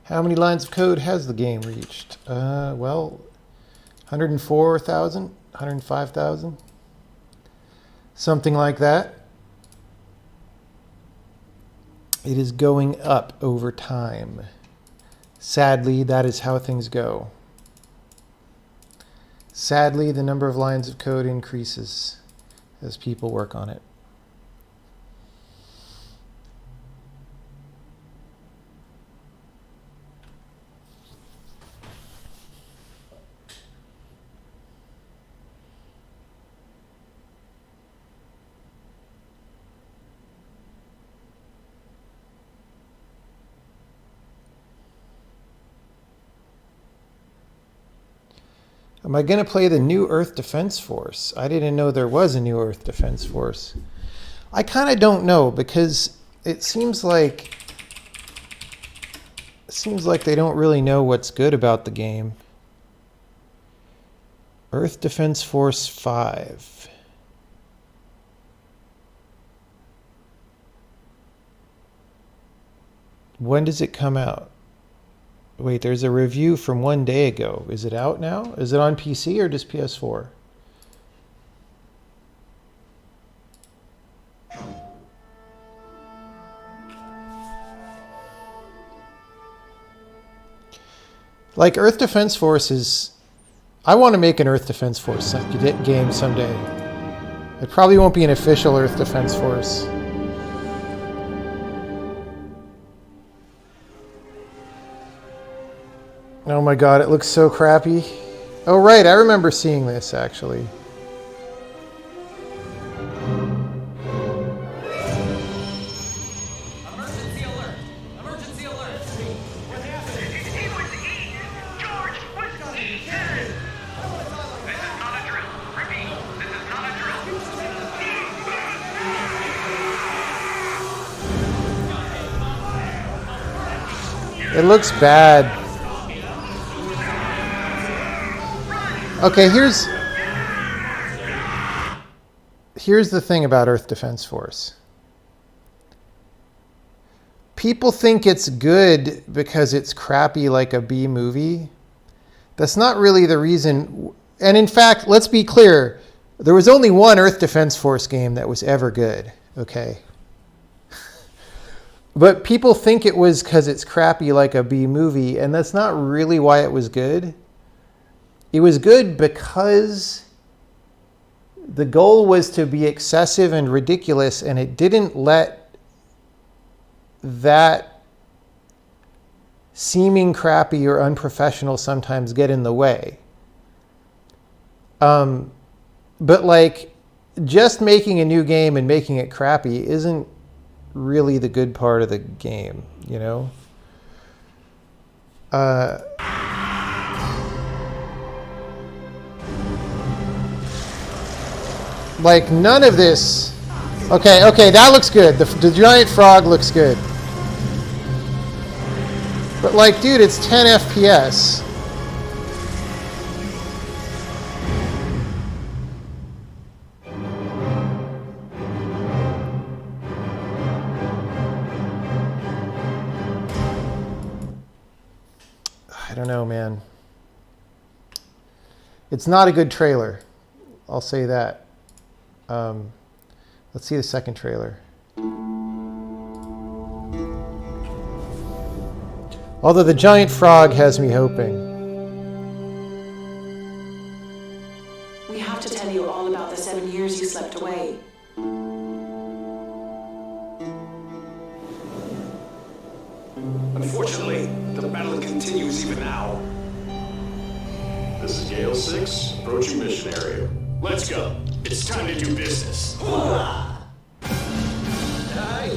How many lines of code has the game reached? Well, 104,000, 105,000, something like that. It is going up over time. Sadly, that is how things go. Sadly, the number of lines of code increases as people work on it. Am I going to play the new Earth Defense Force? I didn't know there was a new Earth Defense Force. I kind of don't know, because it seems like they don't really know what's good about the game. Earth Defense Force 5. When does it come out? Wait, there's a review from 1 day ago. Is it out now? Is it on PC or just PS4? Like, Earth Defense Force is... I want to make an Earth Defense Force game someday. It probably won't be an official Earth Defense Force. Oh my god, it looks so crappy. Oh right, I remember seeing this actually. Emergency alert! Emergency alert! What happened? It was E! George was eaten! This is not a drill. Repeat, this is not a drill. It looks bad. Okay, here's the thing about Earth Defense Force. People think it's good because it's crappy like a B movie. That's not really the reason. And in fact, let's be clear, there was only one Earth Defense Force game that was ever good, okay? But people think it was because it's crappy like a B movie, and that's not really why it was good. It was good because the goal was to be excessive and ridiculous, and it didn't let that seeming crappy or unprofessional sometimes get in the way. But like, just making a new game and making it crappy isn't really the good part of the game, you know? Like, none of this... Okay, that looks good. The giant frog looks good. But like, dude, it's 10 FPS. I don't know, man. It's not a good trailer. I'll say that. Let's see the second trailer. Although the giant frog has me hoping. We have to tell you all about the 7 years you slept away. Unfortunately, the battle continues even now. This is Gale 6, approaching mission area. Let's go. It's time to do business. Alright,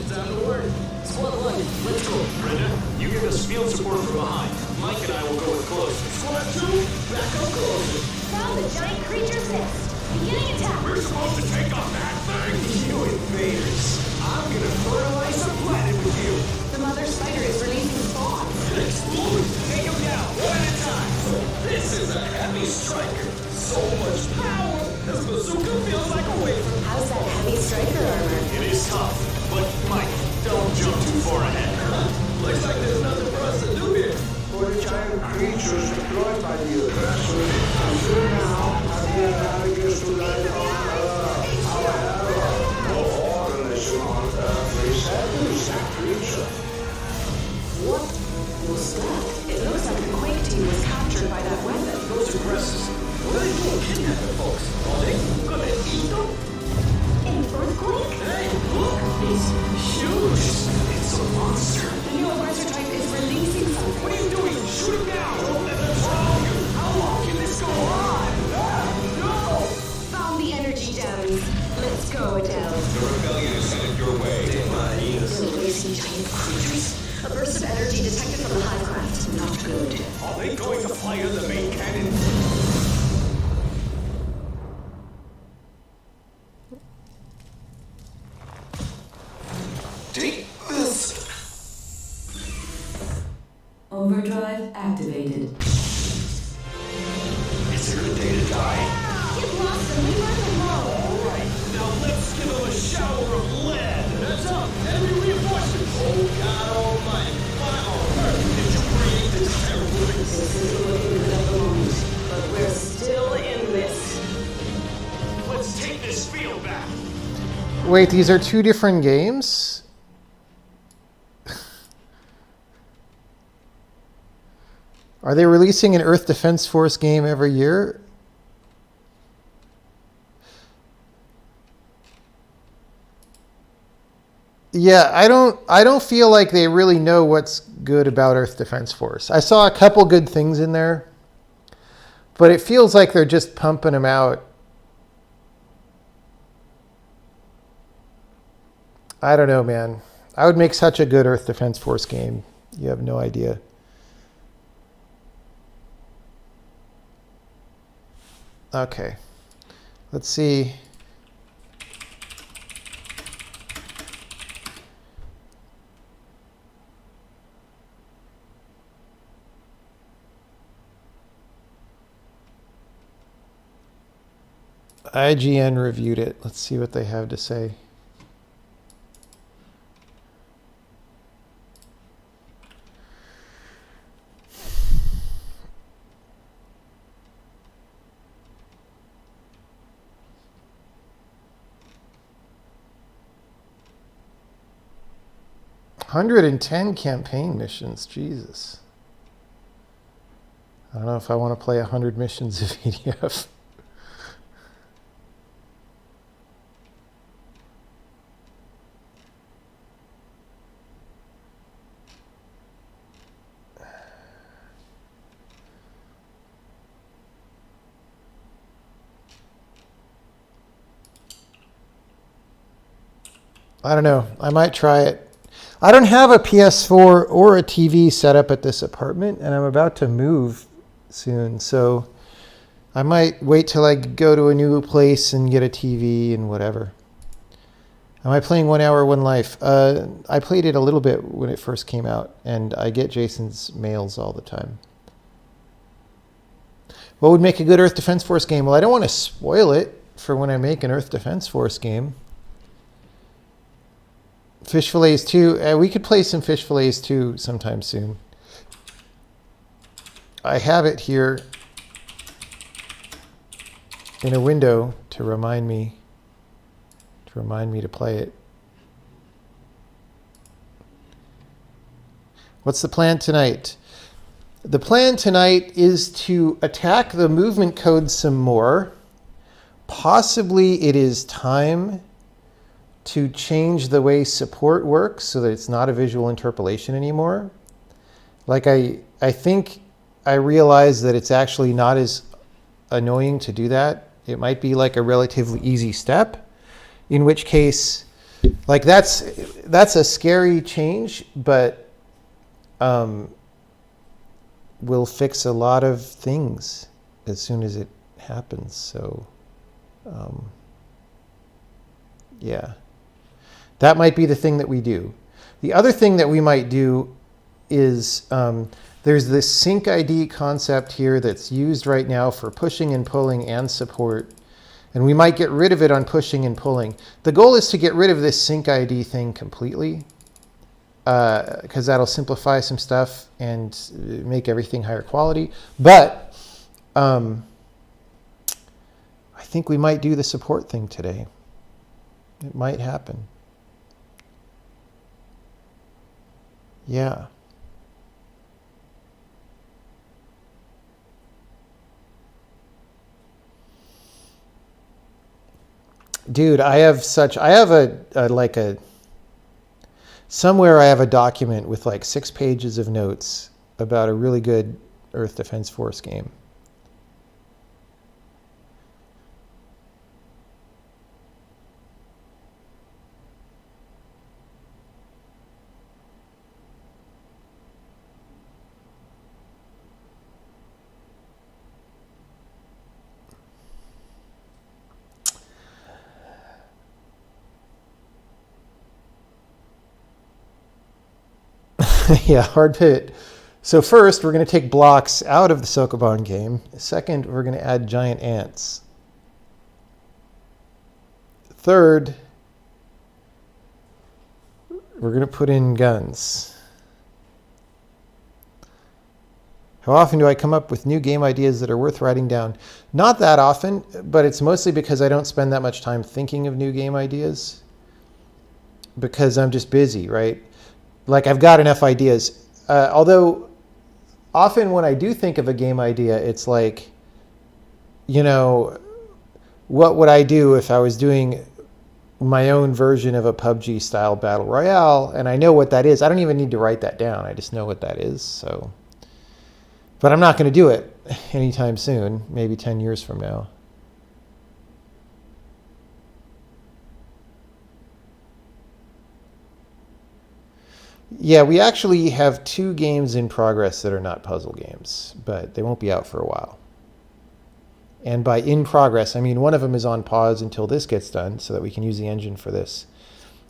time to work. Squad 1, let's go. Brenda, you give us field support from behind. Mike and I will go with close. Squad 2, back up closer. Found the giant creature's nest. Beginning attack. We're supposed to take off that thing. You invaders. I'm gonna fertilize the planet with you. The mother spider is releasing spawns. Explode. Take them down, one at a time. This is a heavy striker. So much power. This bazooka feels like a wafer. How's that heavy striker armor? It is tough, but Mike, don't jump too far ahead. Looks like there's nothing for us to do here. creatures deployed by the aggressors until now have been analogous to life on Earth. However, no organism on Earth resembles that creature. What was that? It looks like the Quake team was captured by that weapon. Those aggressors. What are they doing kidnapping folks? Are they gonna eat them? An earthquake? Hey, look! It's huge! It's a monster! The new aggressor type is releasing something. What are you doing? Shoot him down! What's wrong? How long can this go on? No! Found the energy gems. Let's go, Adele. The rebellion is headed your way. Releasing giant creatures. A burst of energy detected from the hive craft. Not good. Are they going to fire the main cannon? Take this! Overdrive activated. Is there a day to die? Get lost and leave us alone. Alright, now let's give them a shower of lead! That's up! Enemy reinforcements! Oh God almighty! Why on earth did you create this terrible thing? This isn't looking good at the moment, but we're still in this. Let's take this field back. Wait, these are two different games? Are they releasing an Earth Defense Force game every year? Yeah, I don't feel like they really know what's good about Earth Defense Force. I saw a couple good things in there, but it feels like they're just pumping them out. I don't know, man. I would make such a good Earth Defense Force game. You have no idea. Okay. Let's see. IGN reviewed it. Let's see what they have to say. $110 campaign missions. Jesus. I don't know if I want to play 100 missions of EDF. I don't know. I might try it. I don't have a PS4 or a TV set up at this apartment, and I'm about to move soon. So I might wait till I go to a new place and get a TV and whatever. Am I playing 1 Hour, One Life? I played it a little bit when it first came out, and I get Jason's mails all the time. What would make a good Earth Defense Force game? Well, I don't want to spoil it for when I make an Earth Defense Force game. Fish Fillets 2. We could play some Fish Fillets 2 sometime soon. I have it here in a window to remind me to play it. What's the plan tonight? The plan tonight is to attack the movement code some more. Possibly it is time to change the way support works so that it's not a visual interpolation anymore. Like I think I realized that it's actually not as annoying to do that. It might be like a relatively easy step, in which case, like that's a scary change, but will fix a lot of things as soon as it happens. So yeah. That might be the thing that we do. The other thing that we might do is there's this sync ID concept here that's used right now for pushing and pulling and support. And we might get rid of it on pushing and pulling. The goal is to get rid of this sync ID thing completely. because that'll simplify some stuff and make everything higher quality. But I think we might do the support thing today. It might happen. Yeah. Dude, I have somewhere I have a document with like 6 pages of notes about a really good Earth Defense Force game. Yeah, hard pivot. So first, we're going to take blocks out of the Sokoban game. Second, we're going to add giant ants. Third, we're going to put in guns. How often do I come up with new game ideas that are worth writing down? Not that often, but it's mostly because I don't spend that much time thinking of new game ideas. Because I'm just busy, right? Like, I've got enough ideas. Although, often when I do think of a game idea, it's like, you know, what would I do if I was doing my own version of a PUBG-style battle royale? And I know what that is. I don't even need to write that down. I just know what that is. So, but I'm not going to do it anytime soon, maybe 10 years from now. Yeah, we actually have 2 games in progress that are not puzzle games, but they won't be out for a while. And by in progress, I mean one of them is on pause until this gets done so that we can use the engine for this.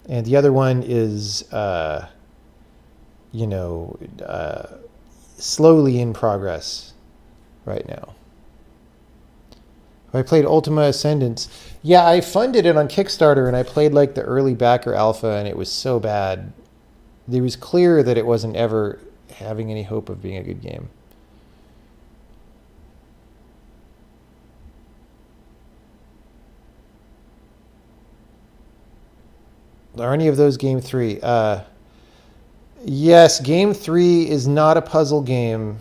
And the other one is, slowly in progress right now. I played Ultima Ascendance. Yeah, I funded it on Kickstarter, and I played like the early backer alpha, and it was so bad. It was clear that it wasn't ever having any hope of being a good game. Are any of those game 3? Yes, game 3 is not a puzzle game.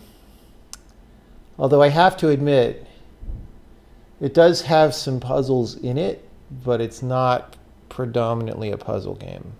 Although I have to admit, it does have some puzzles in it, but it's not predominantly a puzzle game.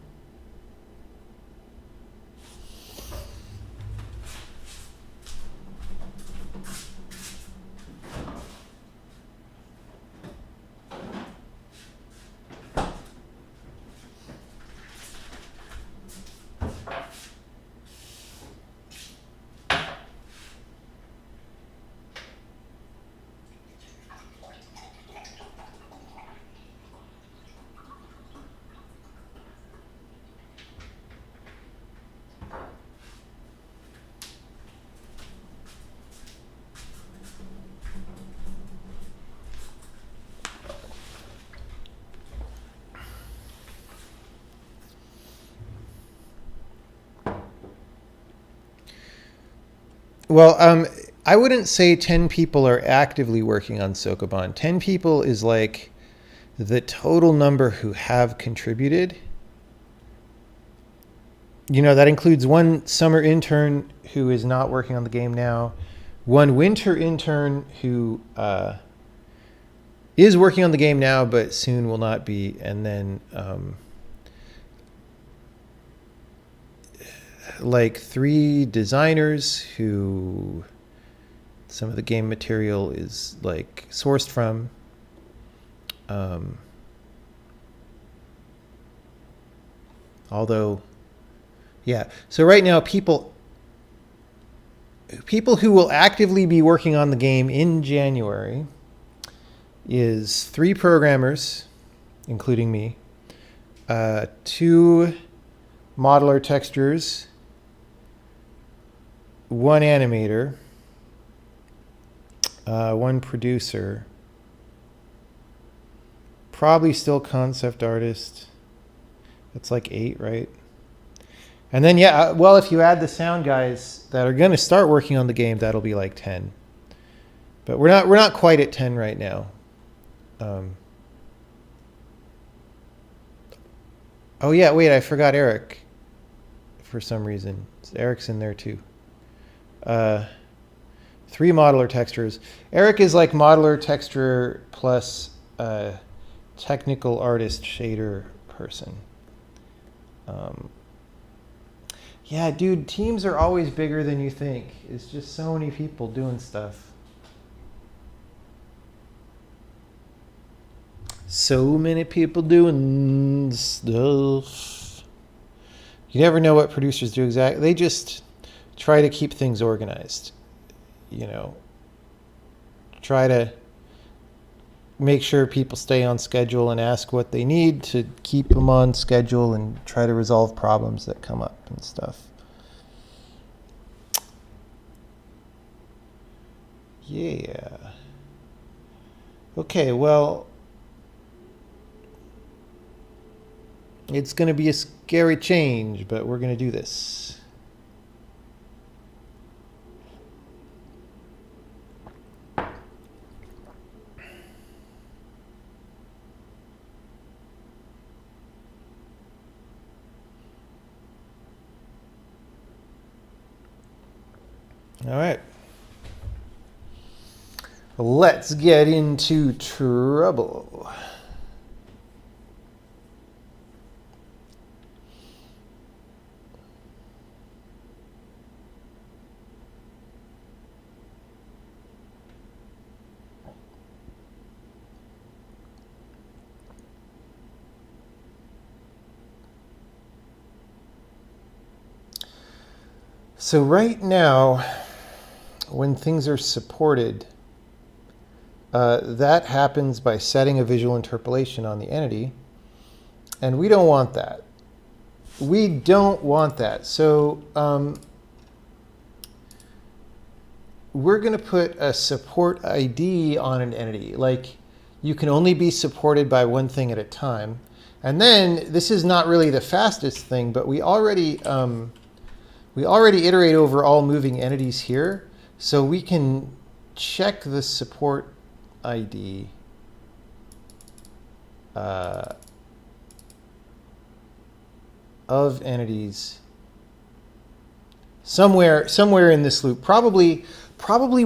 Well, I wouldn't say 10 people are actively working on Sokoban. 10 people is like the total number who have contributed. You know, that includes one summer intern who is not working on the game now, one winter intern who is working on the game now but soon will not be, and then like 3 designers who some of the game material is like sourced from. Although, yeah. So right now, people who will actively be working on the game in January is 3 programmers, including me, 2 modeler texturers, 1 animator, 1 producer, probably still concept artist. That's like 8, right? And then, yeah, well, if you add the sound guys that are going to start working on the game, that'll be like 10. But we're not quite at 10 right now. Oh yeah, wait, I forgot Eric. For some reason, Eric's in there too. 3 modeler textures. Eric is like modeler texture plus technical artist shader person. Yeah, dude, teams are always bigger than you think. It's just so many people doing stuff. So many people doing stuff. You never know what producers do exactly. They just try to keep things organized. You know, try to make sure people stay on schedule and ask what they need to keep them on schedule and try to resolve problems that come up and stuff. Yeah. Okay, well, it's going to be a scary change, but we're going to do this. All right. Let's get into trouble. So right now, when things are supported, that happens by setting a visual interpolation on the entity, and we don't want that. We don't want that. So we're going to put a support ID on an entity. Like, you can only be supported by one thing at a time. And then, this is not really the fastest thing, but we already iterate over all moving entities here, so we can check the support ID of entities somewhere in this loop. Probably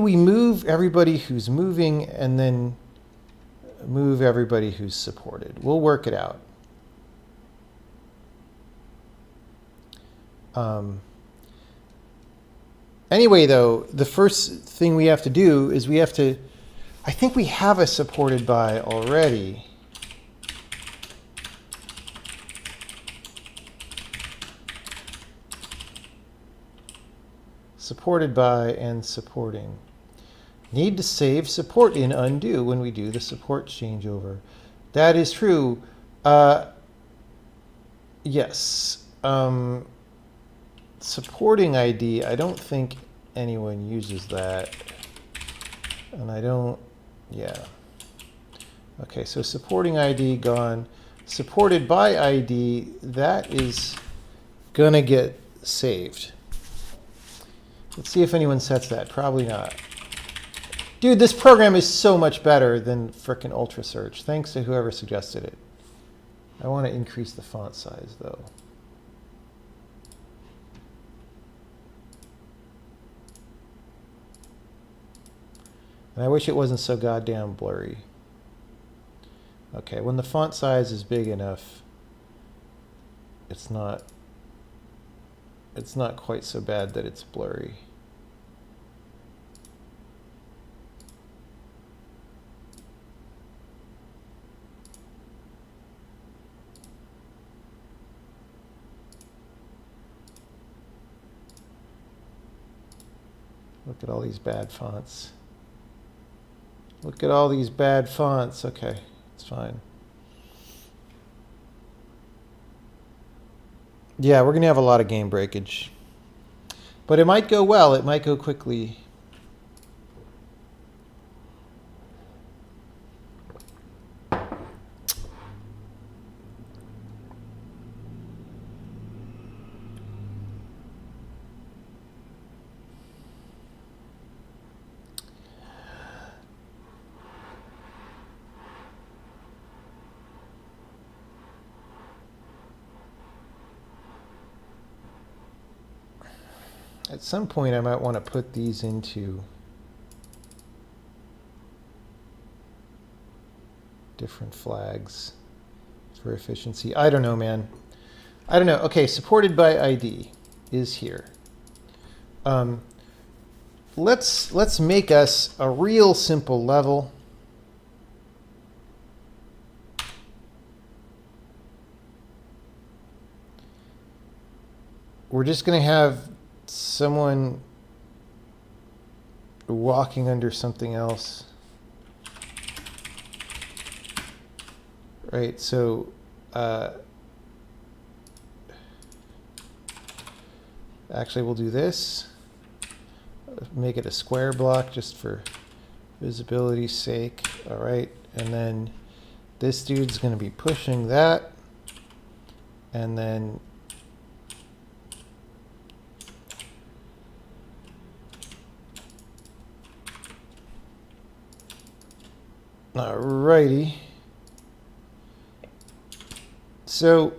we move everybody who's moving and then move everybody who's supported. We'll work it out. Anyway, though, the first thing we have to do is we have to, I think we have a supported by already. Supported by and supporting. Need to save support in undo when we do the support changeover. That is true. Yes. Supporting ID, I don't think anyone uses that. And I don't, yeah. Okay, so supporting ID gone. Supported by ID, that is gonna get saved. Let's see if anyone sets that. Probably not. Dude, this program is so much better than frickin' Ultra Search. Thanks to whoever suggested it. I want to increase the font size, though. And I wish it wasn't so goddamn blurry. Okay, when the font size is big enough, it's not quite so bad that it's blurry. Look at all these bad fonts. Look at all these bad fonts. Okay, it's fine. Yeah, we're going to have a lot of game breakage. But it might go well. It might go quickly. at some point I might want to put these into different flags for efficiency. I don't know, man. I don't know. Okay, supported by ID is here. Let's make us a real simple level. We're just going to have someone walking under something else. Right, so actually we'll do this. Make it a square block just for visibility's sake. All right, and then this dude's going to be pushing that, and then alrighty. So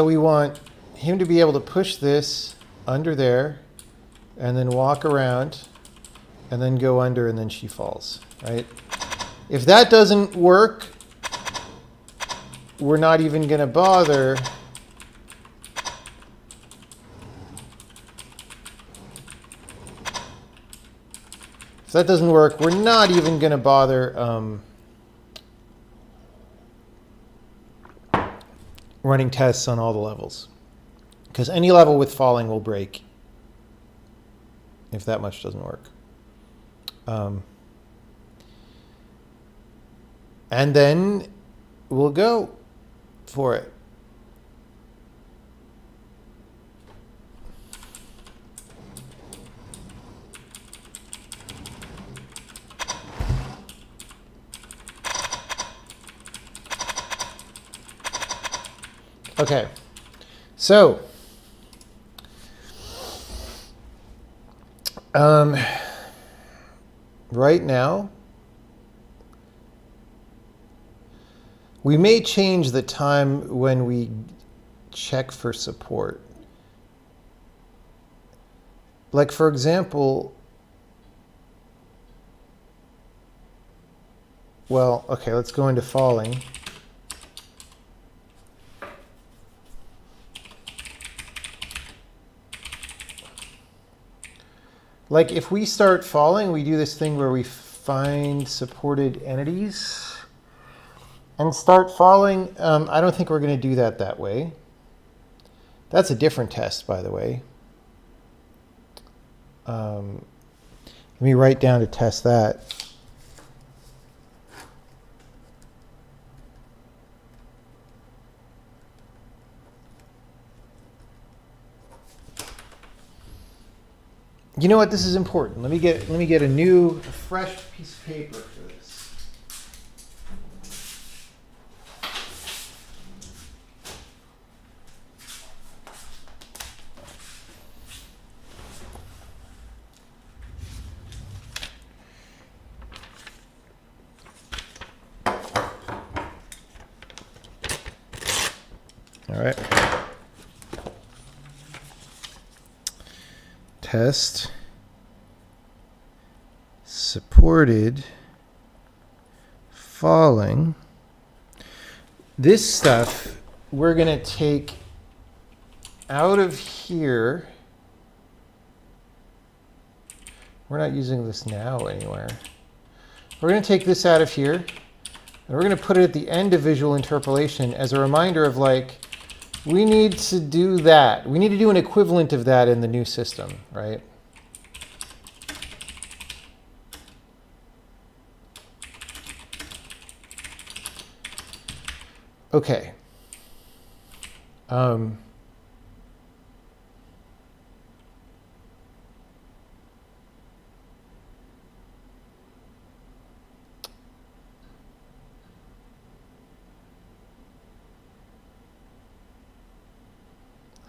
we want him to be able to push this under there and then walk around and then go under and then she falls, right? If that doesn't work, we're not even going to bother. If that doesn't work, we're not even going to bother running tests on all the levels. Because any level with falling will break if that much doesn't work. And then we'll go for it. Okay, so right now we may change the time when we check for support. Like, for example, well, okay, let's go into falling. Like, if we start falling, we do this thing where we find supported entities and start falling. I don't think we're going to do that way. That's a different test, by the way. Let me write down to test that. You know what? This is important. Let me get a new, fresh piece of paper for this. All right. Test supported falling. This stuff we're going to take out of here. We're not using this now anywhere. We're going to take this out of here, and we're going to put it at the end of visual interpolation as a reminder of, like, we need to do that. We need to do an equivalent of that in the new system, right? Okay.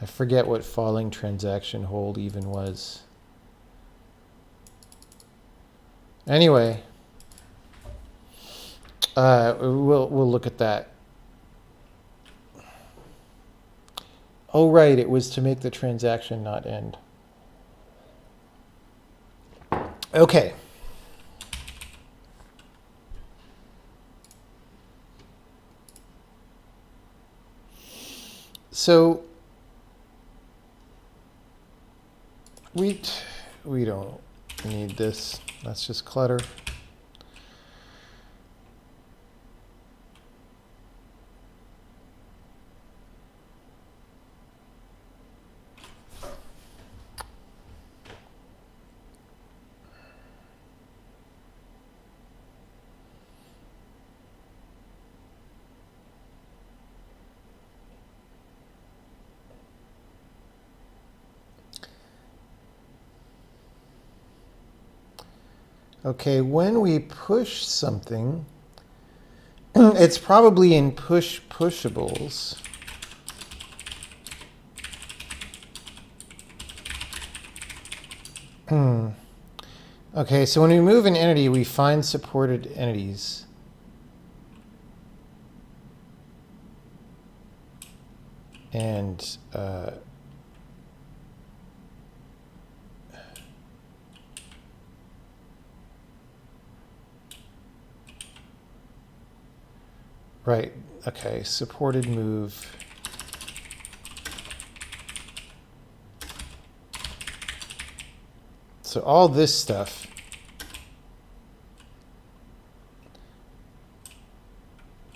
I forget what falling transaction hold even was. Anyway, We'll look at that. Oh, right. It was to make the transaction not end. Okay. So we don't need this. That's just clutter. Okay, when we push something, it's probably in push pushables. Okay, so when we move an entity, we find supported entities. And right, okay, supported move. So all this stuff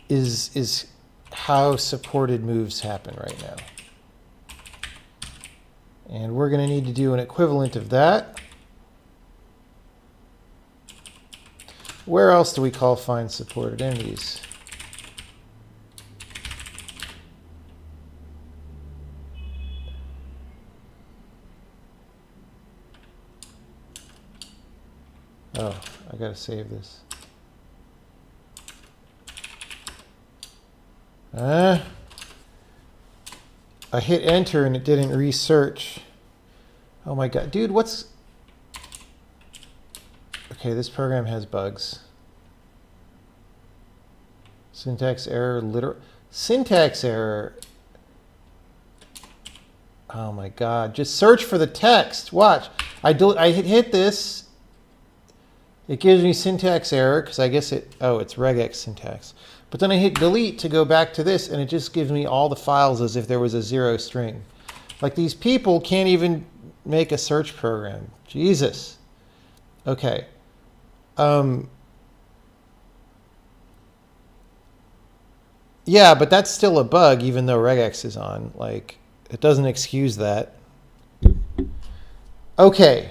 is how supported moves happen right now. And we're going to need to do an equivalent of that. Where else do we call find supported entities? Oh, I gotta save this. I hit enter and it didn't research. Oh my god, dude, what's... Okay, this program has bugs. Syntax error, syntax error. Oh my god, just search for the text. Watch. I hit this. It gives me syntax error because I guess it's regex syntax. But then I hit delete to go back to this and it just gives me all the files as if there was a zero string. Like these people can't even make a search program. Jesus. Okay. Yeah, but that's still a bug even though regex is on. Like, it doesn't excuse that. Okay.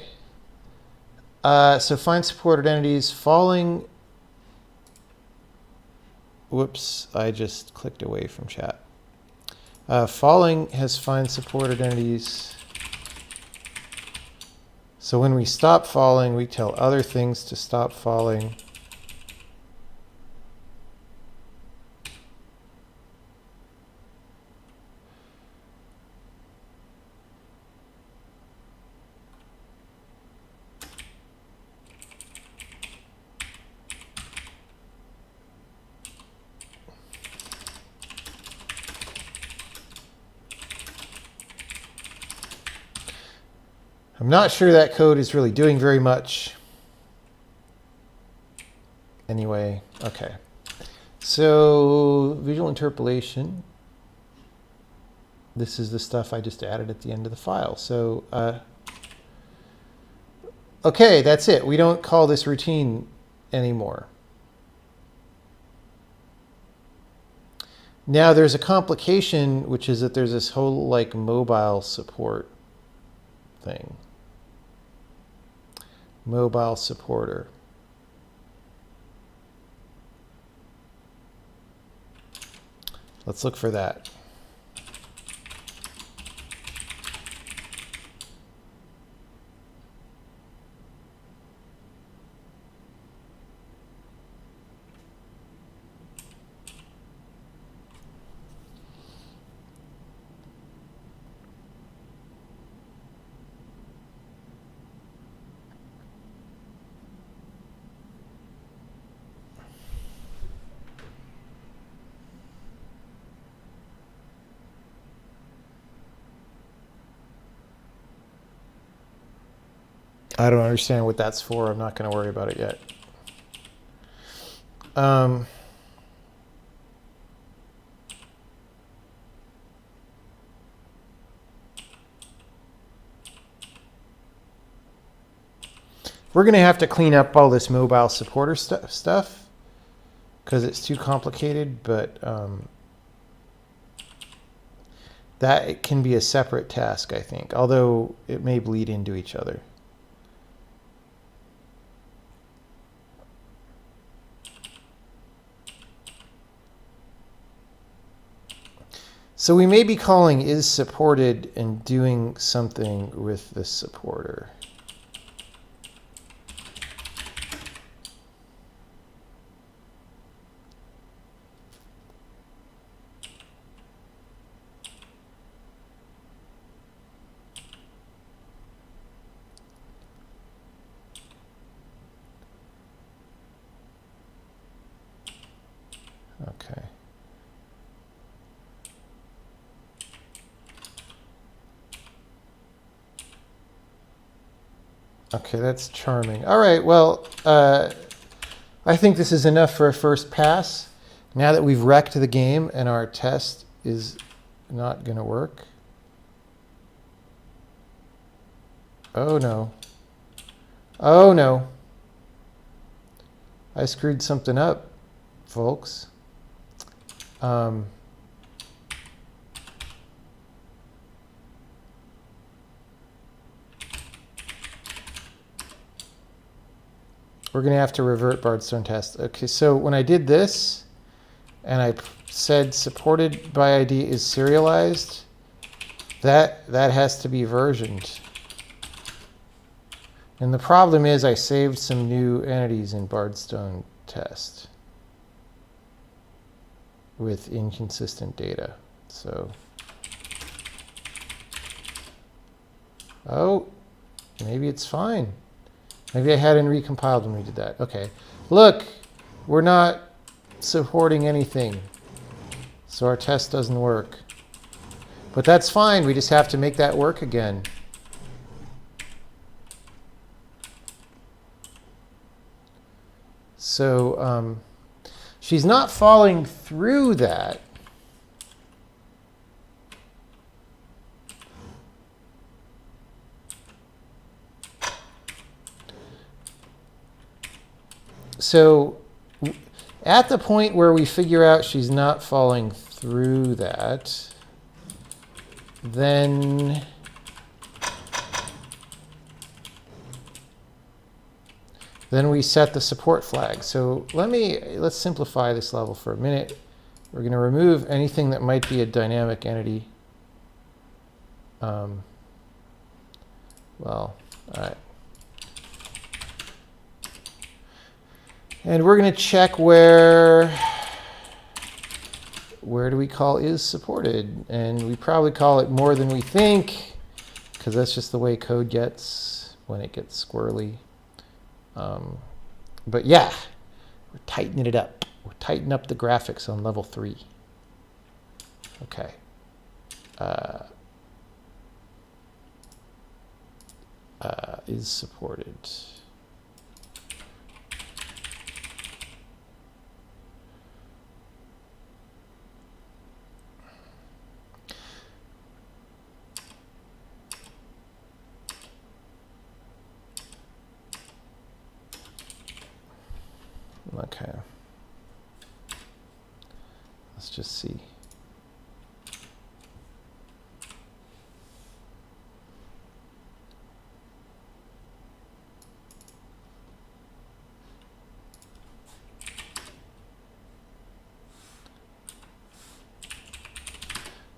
So find supported entities, falling. Whoops, I just clicked away from chat. Falling has find supported entities. So when we stop falling, we tell other things to stop falling. I'm not sure that code is really doing very much. Anyway, okay. So visual interpolation. This is the stuff I just added at the end of the file. So, okay, that's it. We don't call this routine anymore. Now there's a complication, which is that there's this whole like mobile support thing. Mobile supporter. Let's look for that. I don't understand what that's for. I'm not going to worry about it yet. We're going to have to clean up all this mobile supporter stuff because it's too complicated, but that it can be a separate task, I think, although it may bleed into each other. So we may be calling is supported and doing something with the supporter. Okay. Okay, that's charming. All right, well, I think this is enough for a first pass. Now that we've wrecked the game and our test is not going to work. Oh, no. Oh, no. I screwed something up, folks. We're going to have to revert Bardstone test. Okay, so when I did this and I said supported by ID is serialized, that has to be versioned. And the problem is I saved some new entities in Bardstone test with inconsistent data. So, oh, maybe it's fine. Maybe I hadn't recompiled when we did that. Okay, look, we're not supporting anything, so our test doesn't work. But that's fine, we just have to make that work again. So she's not falling through that. So at the point where we figure out she's not falling through that, then we set the support flag. So let's simplify this level for a minute. We're going to remove anything that might be a dynamic entity. Well, all right. And we're going to check where do we call is supported? And we probably call it more than we think, because that's just the way code gets when it gets squirrely. But yeah, we're tightening it up. We're tightening up the graphics on level 3. Okay. Is supported. Okay. Let's just see.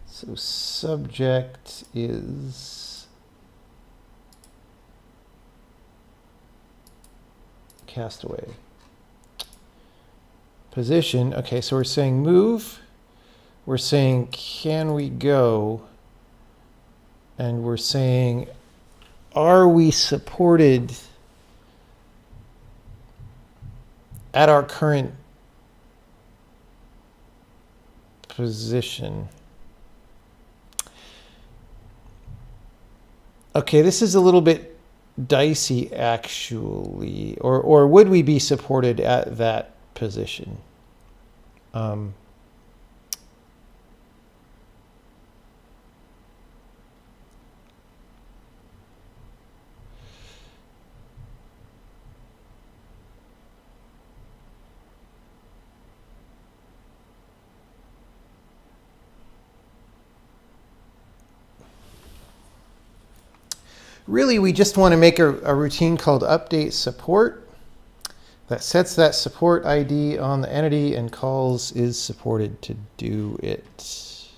So subject is castaway. Position, okay, so we're saying move, we're saying can we go, and we're saying are we supported at our current position. Okay, this is a little bit dicey, actually. Or would we be supported at that position? Really, we just want to make a routine called update support that sets that support ID on the entity and calls is supported to do it.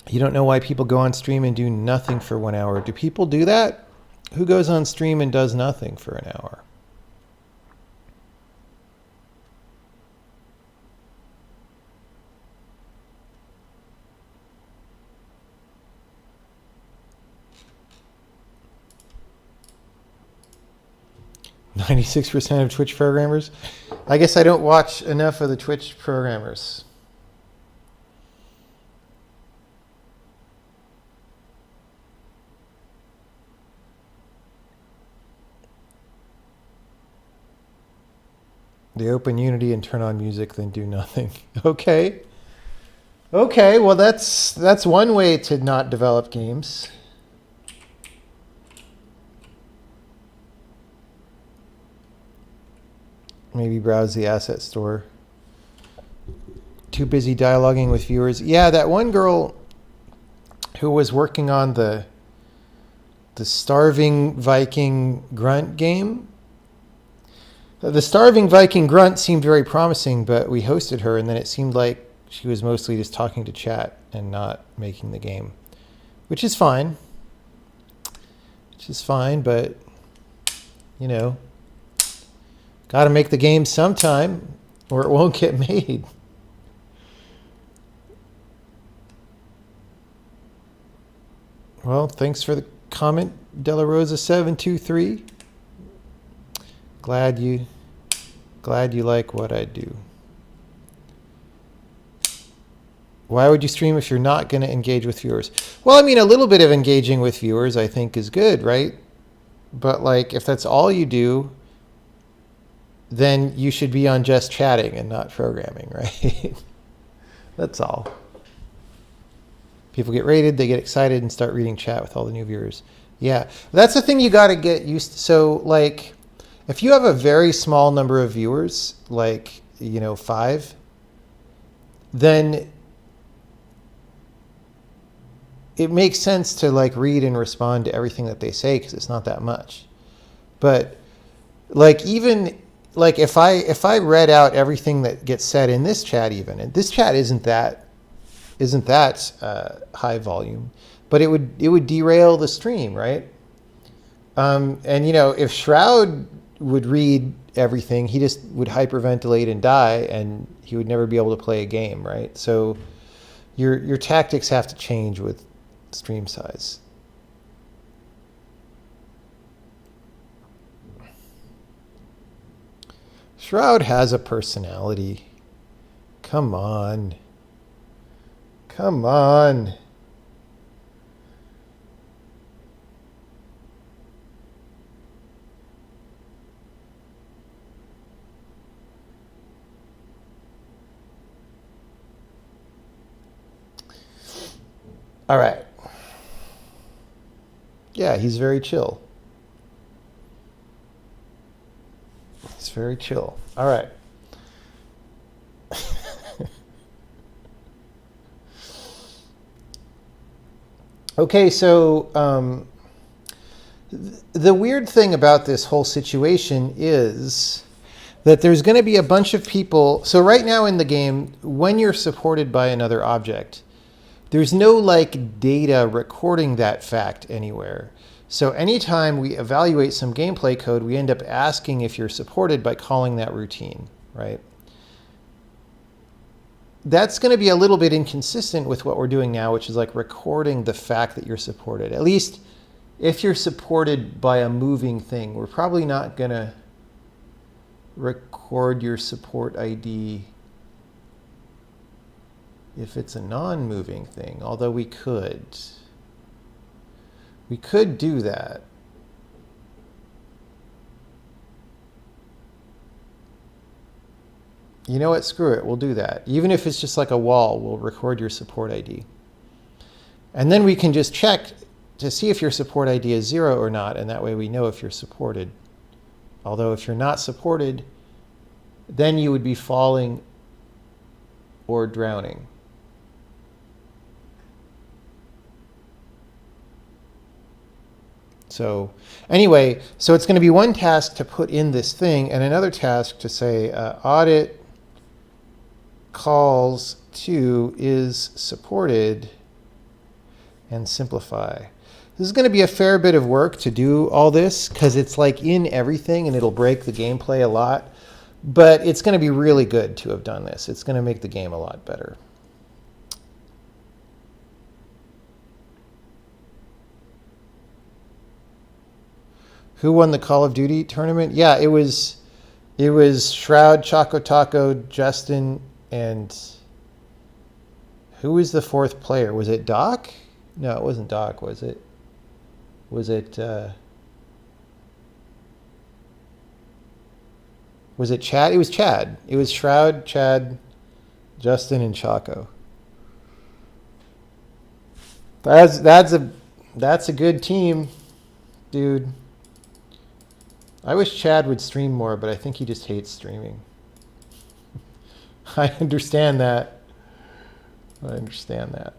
You don't know why people go on stream and do nothing for 1 hour. Do people do that? Who goes on stream and does nothing for an hour? %of Twitch programmers. I guess I don't watch enough of the Twitch programmers. They open Unity and turn on music, then do nothing. Okay. Okay, well that's one way to not develop games. Maybe browse the asset store. Too busy dialoguing with viewers. Yeah, that one girl who was working on the Starving Viking Grunt game. The Starving Viking Grunt seemed very promising, but we hosted her, and then it seemed like she was mostly just talking to chat and not making the game, which is fine. Which is fine, but, you know, got to make the game sometime, or it won't get made. Well, thanks for the comment, Della Rosa 723. Glad you like what I do. Why would you stream if you're not going to engage with viewers? Well, I mean, a little bit of engaging with viewers I think is good, right? But like, if that's all you do, then you should be on just chatting and not programming, right? That's all. People get rated, they get excited and start reading chat with all the new viewers. Yeah, that's the thing you got to get used to. So like, if you have a very small number of viewers, like, 5, then it makes sense to like read and respond to everything that they say because it's not that much. But like, even like if I read out everything that gets said in this chat, even, and this chat isn't that high volume, but it would derail the stream, right? And if Shroud would read everything, he just would hyperventilate and die, and he would never be able to play a game, right? So your tactics have to change with stream size. Shroud has a personality. Come on. Come on. All right. Yeah, he's very chill. He's very chill. All right. Okay, so the weird thing about this whole situation is that there's going to be a bunch of people. So right now in the game, when you're supported by another object, there's no like data recording that fact anywhere. So anytime we evaluate some gameplay code, we end up asking if you're supported by calling that routine, right? That's going to be a little bit inconsistent with what we're doing now, which is like recording the fact that you're supported. At least if you're supported by a moving thing, we're probably not going to record your support ID if it's a non-moving thing, although we could do that. You know what? Screw it. We'll do that. Even if it's just like a wall, we'll record your support ID. And then we can just check to see if your support ID is 0 or not, and that way we know if you're supported. Although if you're not supported, then you would be falling or drowning. So anyway, so it's going to be one task to put in this thing and another task to say audit calls to is supported and simplify. This is going to be a fair bit of work to do all this because it's like in everything and it'll break the gameplay a lot, but it's going to be really good to have done this. It's going to make the game a lot better. Who won the Call of Duty tournament? Yeah, it was Shroud, Choco Taco, Justin, and who was the fourth player? Was it Doc? No, it wasn't Doc, was it? Was it Chad? It was Chad. It was Shroud, Chad, Justin, and Choco. That's a good team, dude. I wish Chad would stream more, but I think he just hates streaming. I understand that. I understand that.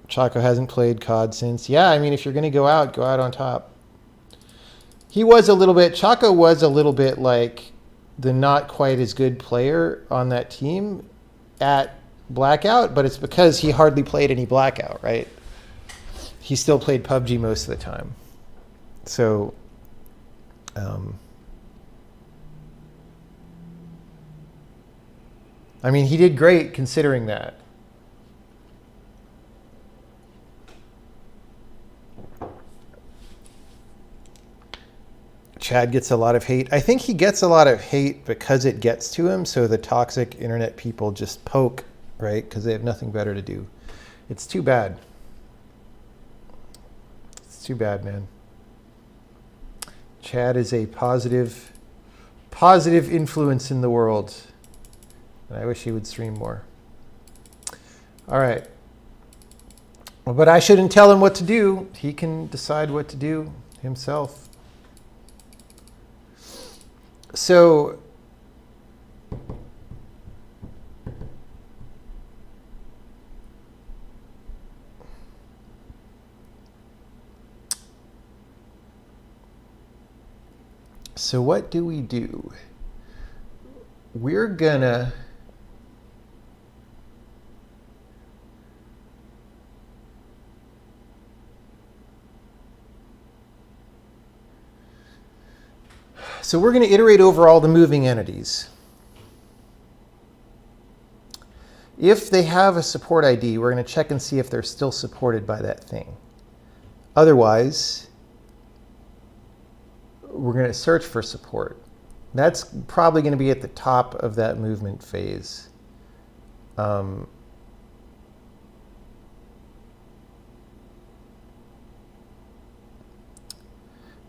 Choco hasn't played COD since. Yeah, I mean, if you're going to go out on top. He was a little bit, Choco was a little bit like the not quite as good player on that team at Blackout, but it's because he hardly played any Blackout, right? He still played PUBG most of the time. So, I mean, he did great considering that. Chad gets a lot of hate. I think he gets a lot of hate because it gets to him, so the toxic internet people just poke, right? Because they have nothing better to do. It's too bad. It's too bad, man. Chad is a positive influence in the world. And I wish he would stream more. All right. Well, but I shouldn't tell him what to do. He can decide what to do himself. So what do we do? We're gonna iterate over all the moving entities. If they have a support ID, we're going to check and see if they're still supported by that thing. Otherwise, we're going to search for support. That's probably going to be at the top of that movement phase. And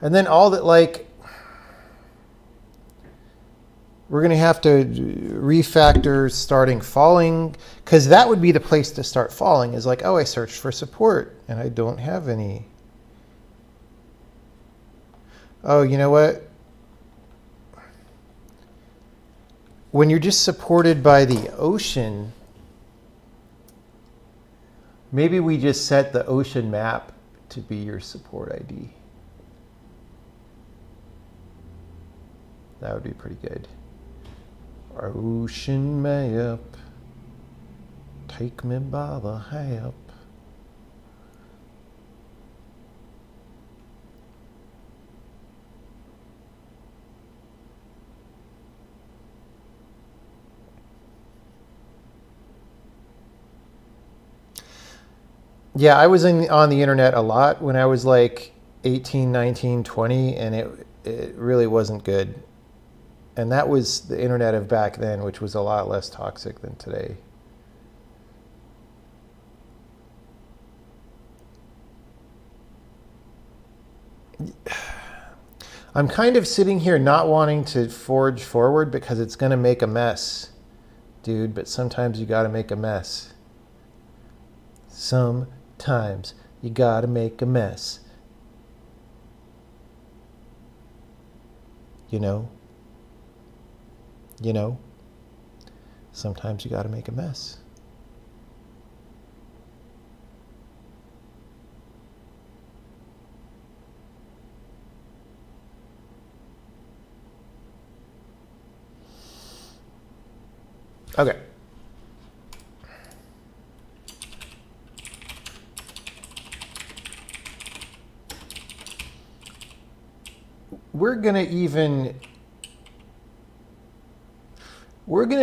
then all that, like, we're going to have to refactor starting falling, because that would be the place to start falling, is like, oh, I searched for support and I don't have any. Oh, you know what? When you're just supported by the ocean, maybe we just set the ocean map to be your support ID. That would be pretty good. Our ocean map, take me by the hap. Yeah, I was on the internet a lot when I was like 18, 19, 20, and it really wasn't good. And that was the internet of back then, which was a lot less toxic than today. I'm kind of sitting here not wanting to forge forward because it's going to make a mess, dude, but sometimes you got to make a mess. Sometimes you got to make a mess. You know? Sometimes you got to make a mess. Okay. We're going to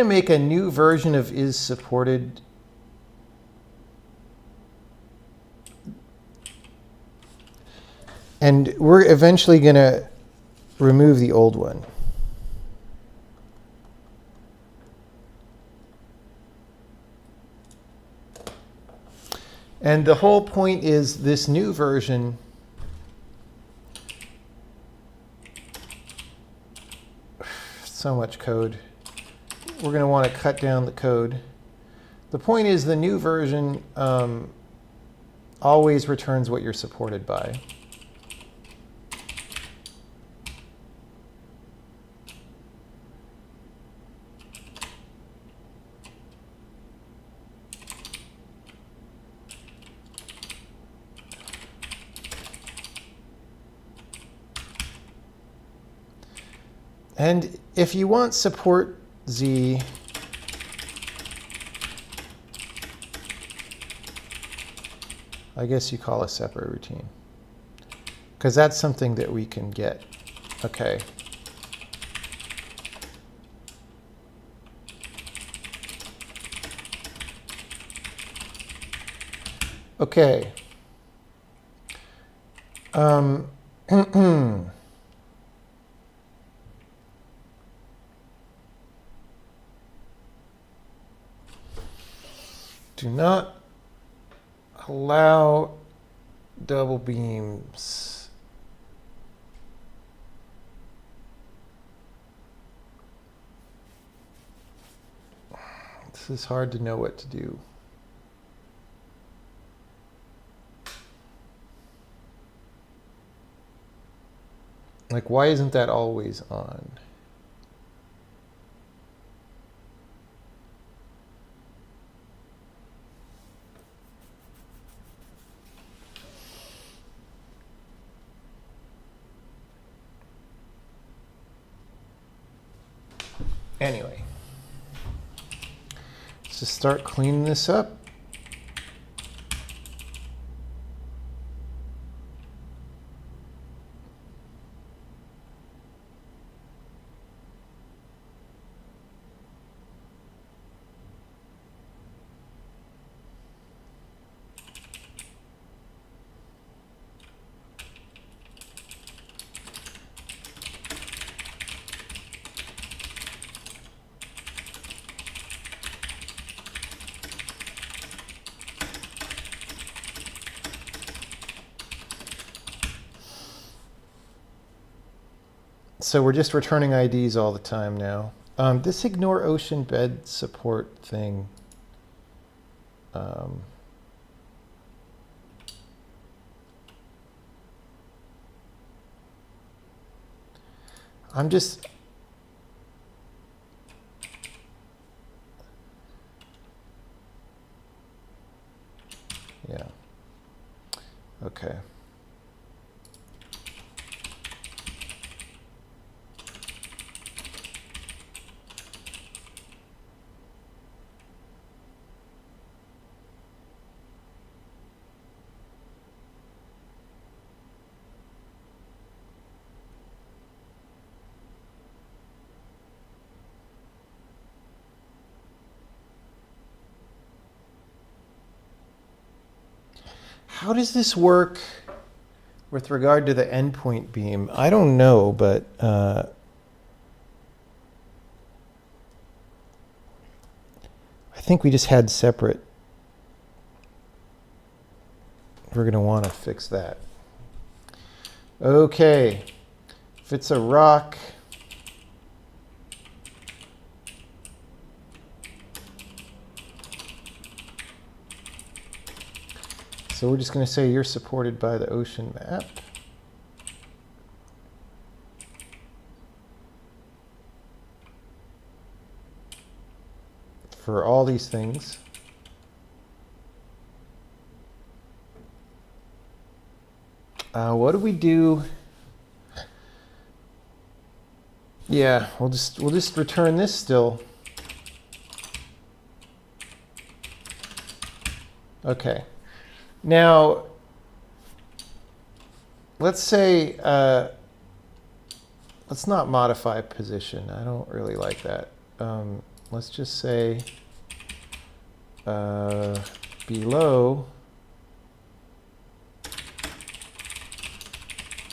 make a new version of is supported. And we're eventually going to remove the old one. And the whole point is this new version so much code. We're going to want to cut down the code. The point is the new version always returns what you're supported by. And if you want support Z, I guess you call a separate routine, because that's something that we can get. Okay. Okay. Do not allow double beams. This is hard to know what to do. Like, why isn't that always on? Anyway, let's just start cleaning this up. So we're just returning IDs all the time now. This ignore ocean bed support thing. I'm just... Yeah. Okay. How does this work with regard to the endpoint beam, I don't know, but I think we just had separate. We're going to want to fix that. Okay. If it's a rock, so we're just going to say you're supported by the ocean map. For all these things. What do we do? Yeah, we'll just return this still. Okay. Now, let's say, let's not modify position. I don't really like that. Let's just say below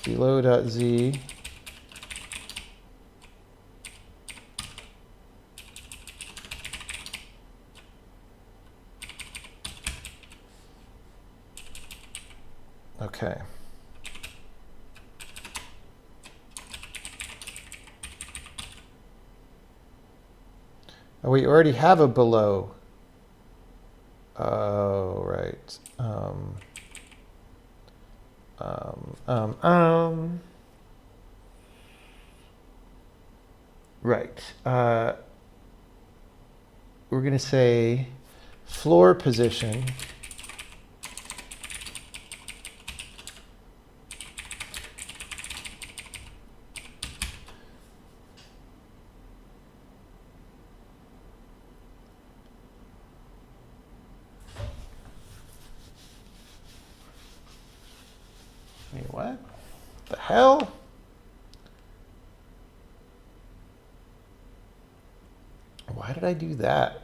.z okay. Oh, we already have a below. Oh, right. Right. We're going to say floor position. Wait, what? The hell? Why did I do that?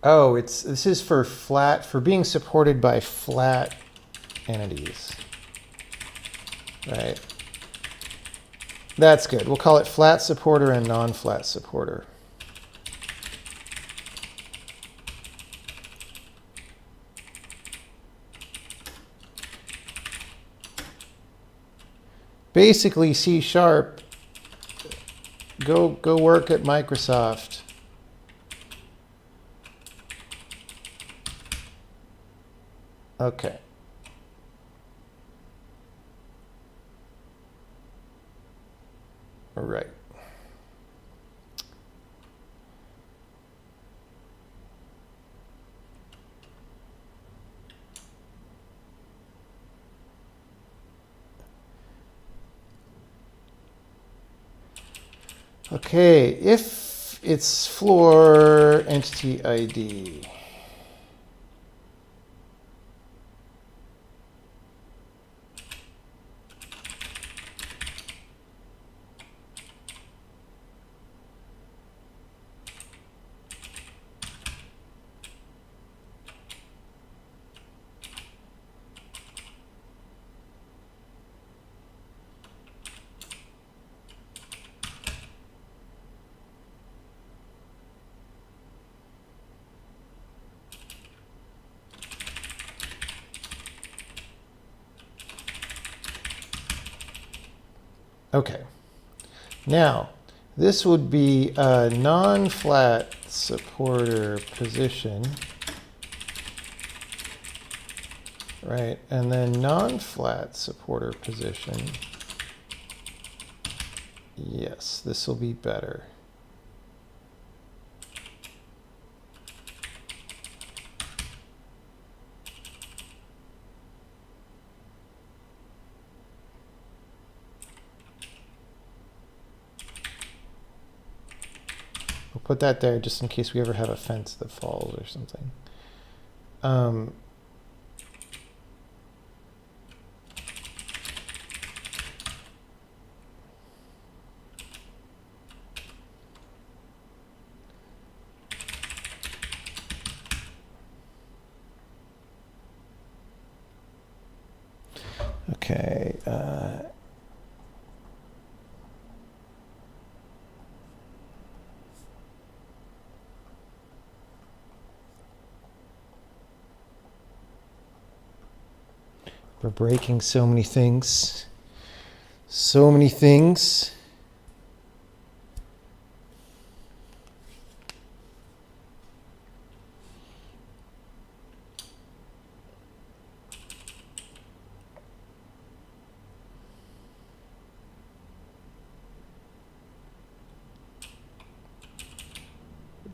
Oh, this is for flat, for being supported by flat entities. Right. That's good. We'll call it flat supporter and non-flat supporter. Basically, C#, go work at Microsoft. Okay. All right. Okay, if it's floor entity ID. Okay, now this would be a non-flat supporter position, right? And then non-flat supporter position. Yes, this will be better. We'll put that there just in case we ever have a fence that falls or something. Okay. We're breaking so many things. So many things.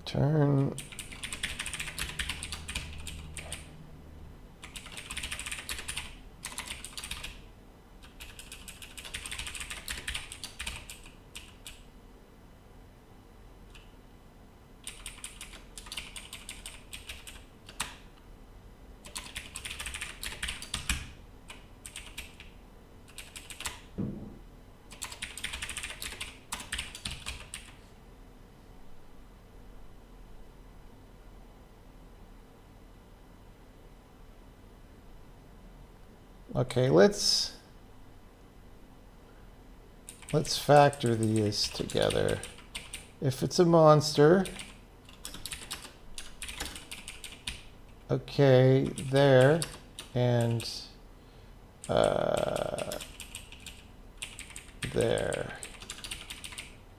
Turn. Okay, let's factor these together. If it's a monster, okay, there, and there.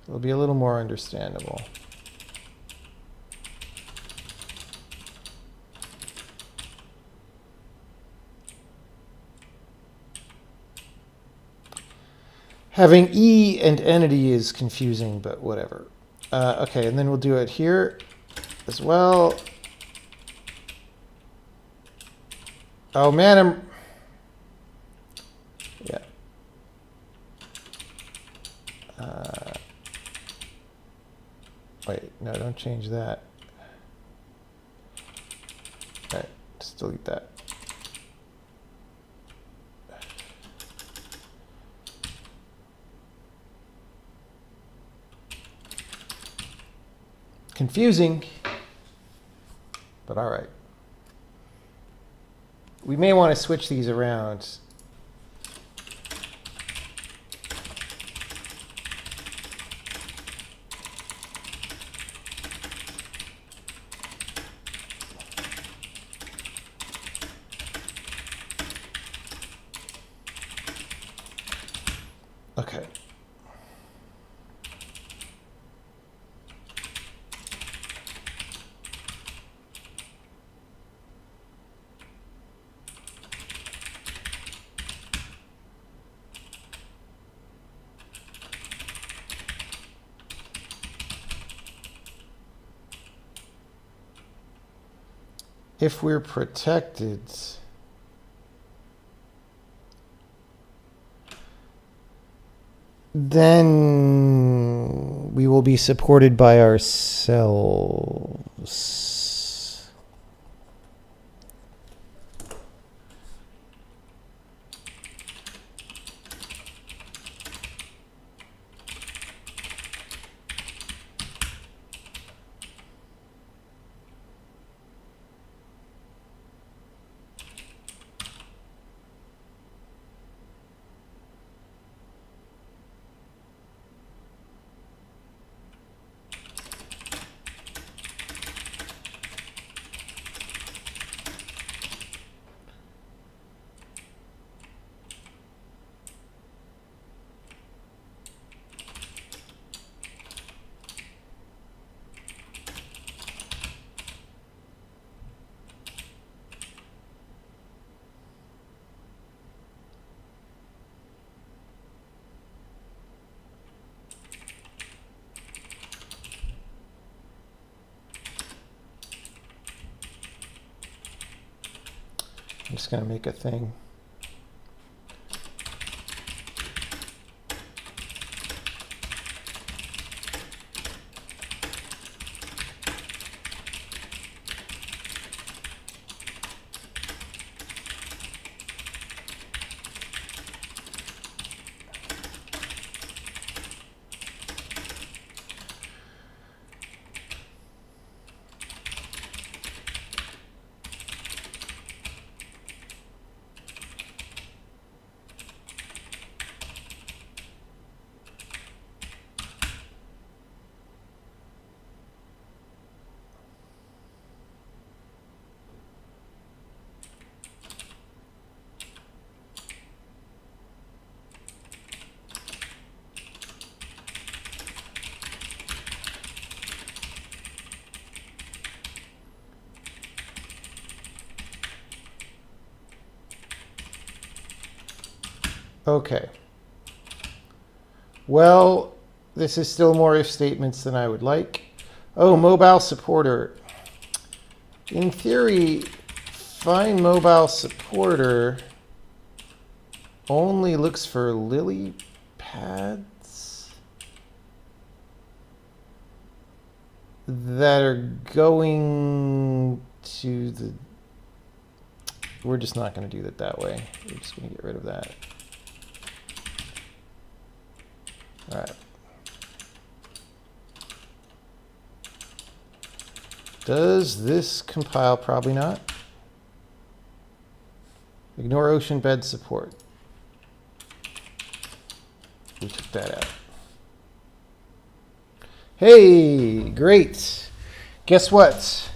It'll be a little more understandable. Having E and entity is confusing, but whatever. Okay, and then we'll do it here as well. Oh man, yeah. Wait, no, don't change that. All right, just delete that. Confusing, but all right. We may want to switch these around. Okay. If we're protected, then we will be supported by ourselves. I'm just going to make a thing. Okay. Well, this is still more if statements than I would like. Oh, mobile supporter. In theory, find mobile supporter only looks for lily pads that are going to the... We're just not going to do that that way. We're just going to get rid of that. All right. Does this compile? Probably not. Ignore ocean bed support. We took that out. Hey, great. Guess what?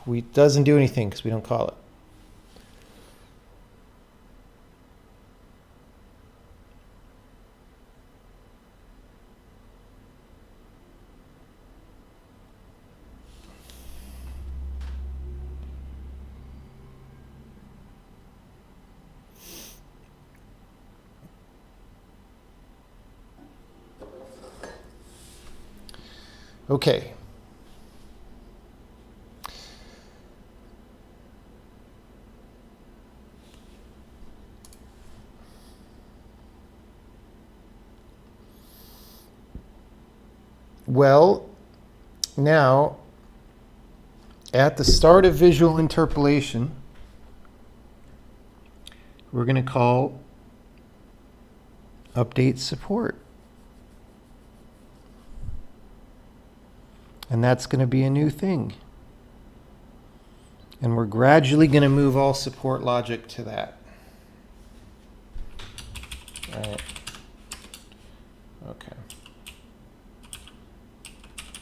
It doesn't do anything because we don't call it. Okay. Well, now, at the start of visual interpolation, we're going to call update support. And that's going to be a new thing. And we're gradually going to move all support logic to that. All right. Okay.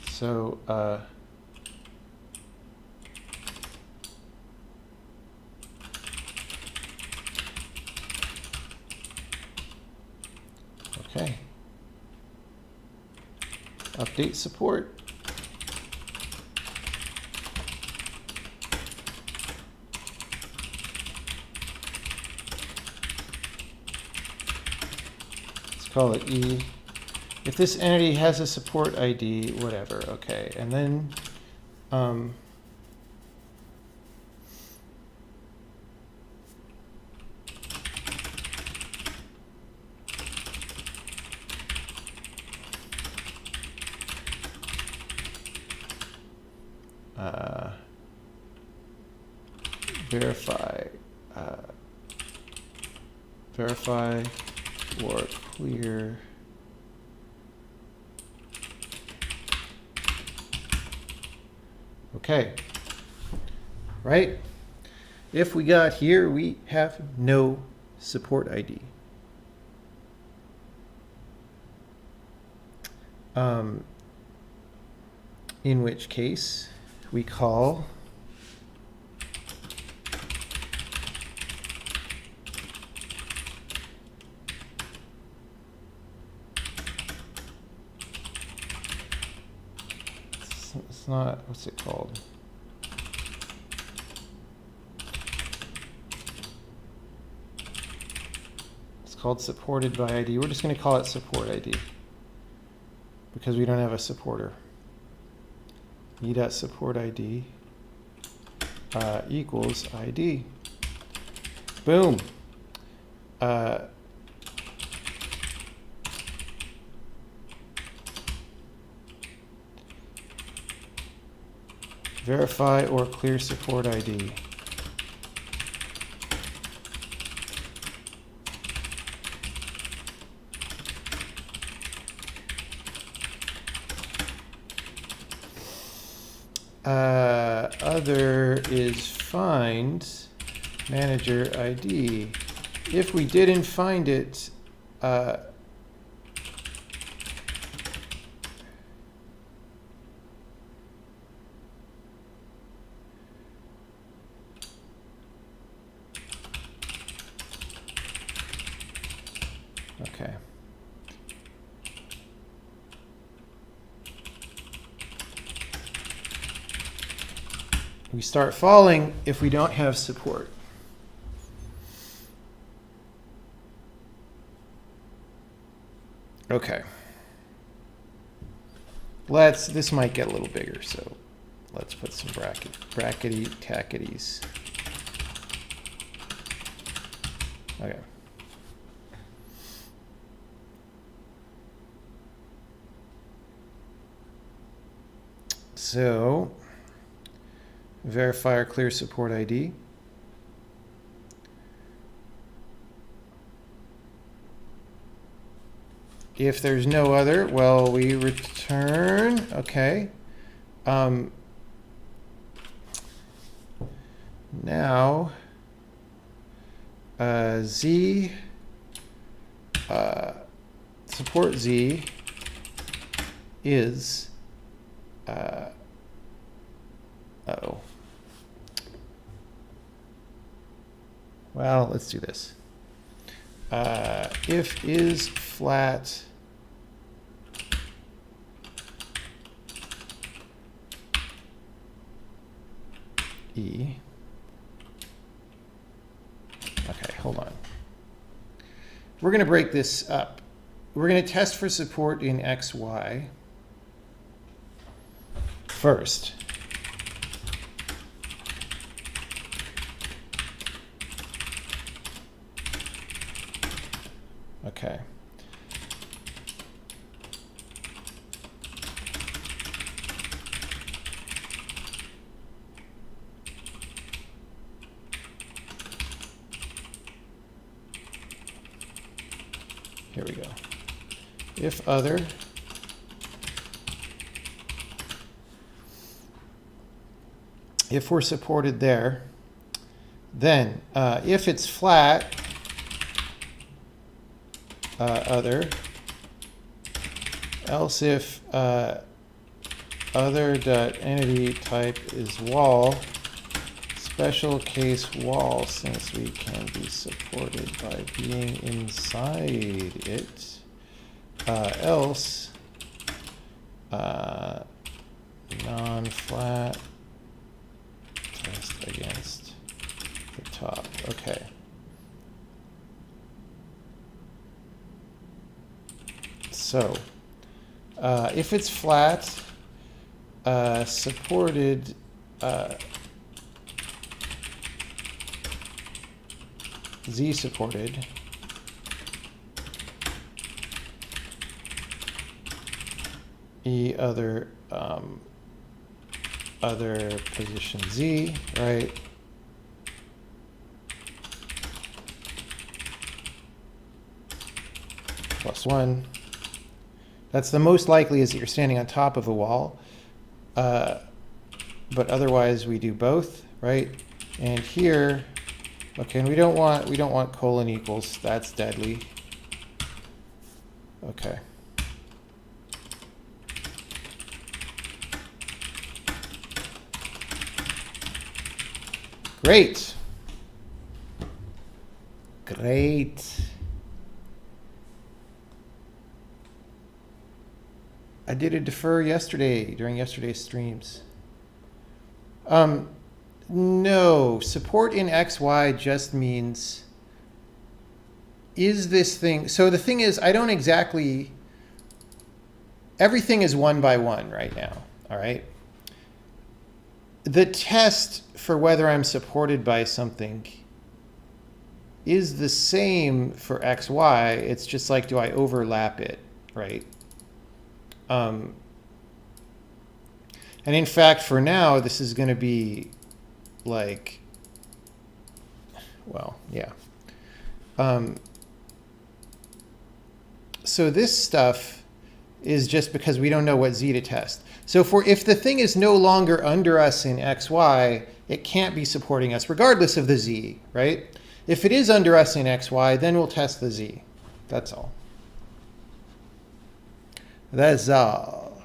So, okay. Update support. Call it E. If this entity has a support ID, whatever, okay. And then verify or clear okay, right? If we got here, we have no support ID. In which case we call it's not, what's it called? It's called supported by ID. We're just going to call it support ID because we don't have a supporter. E.support ID equals ID. Boom. Verify or clear support ID. Other is find manager ID. If we didn't find it, okay. We start falling if we don't have support. Okay. This might get a little bigger, so let's put some brackety tackities. Okay. So, verifier clear support ID. If there's no other, well, we return, okay. Now, Z, support Z is, uh-oh. Well, let's do this. If is flat E. Okay, hold on. We're going to break this up. We're going to test for support in XY first. Okay. Here we go. If other, if we're supported there, then if it's flat, other, else if other.entity type is wall, special case wall, since we can be supported by being inside it, else non-flat test against the top. Okay. So if it's flat, supported Z supported, E other position Z, right? +1. That's the most likely, is that you're standing on top of a wall, but otherwise we do both, right? And here, okay, and we don't want colon equals. That's deadly. Okay. Great. Great. I did a defer yesterday during yesterday's streams. No, support in XY just means, is this thing, so the thing is, I don't exactly, everything is one by one right now, all right? The test for whether I'm supported by something is the same for XY. It's just like, do I overlap it, right? And in fact, for now, this is going to be like, well, yeah. So this stuff is just because we don't know what Z to test. So if the thing is no longer under us in XY, it can't be supporting us regardless of the Z, right? If it is under us in XY, then we'll test the Z. That's all. That's all.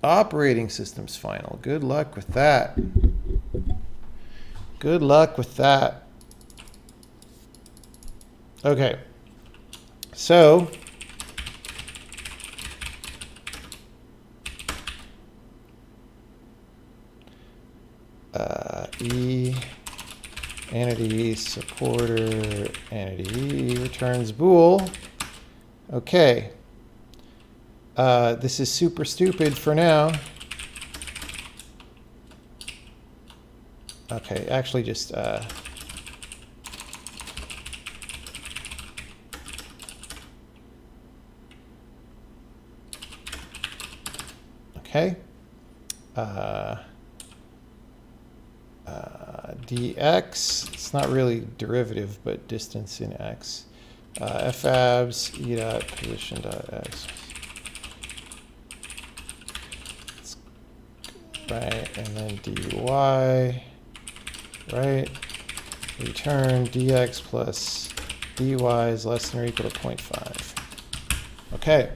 Operating systems final. Good luck with that. Good luck with that. Okay. So E entity supporter entity returns bool. Okay. This is super stupid for now. Okay, actually just okay. Dx, it's not really derivative, but distance in x. Fabs, e dot position dot x. Right, and then dy, right? Return dx plus dy is less than or equal to 0.5. Okay.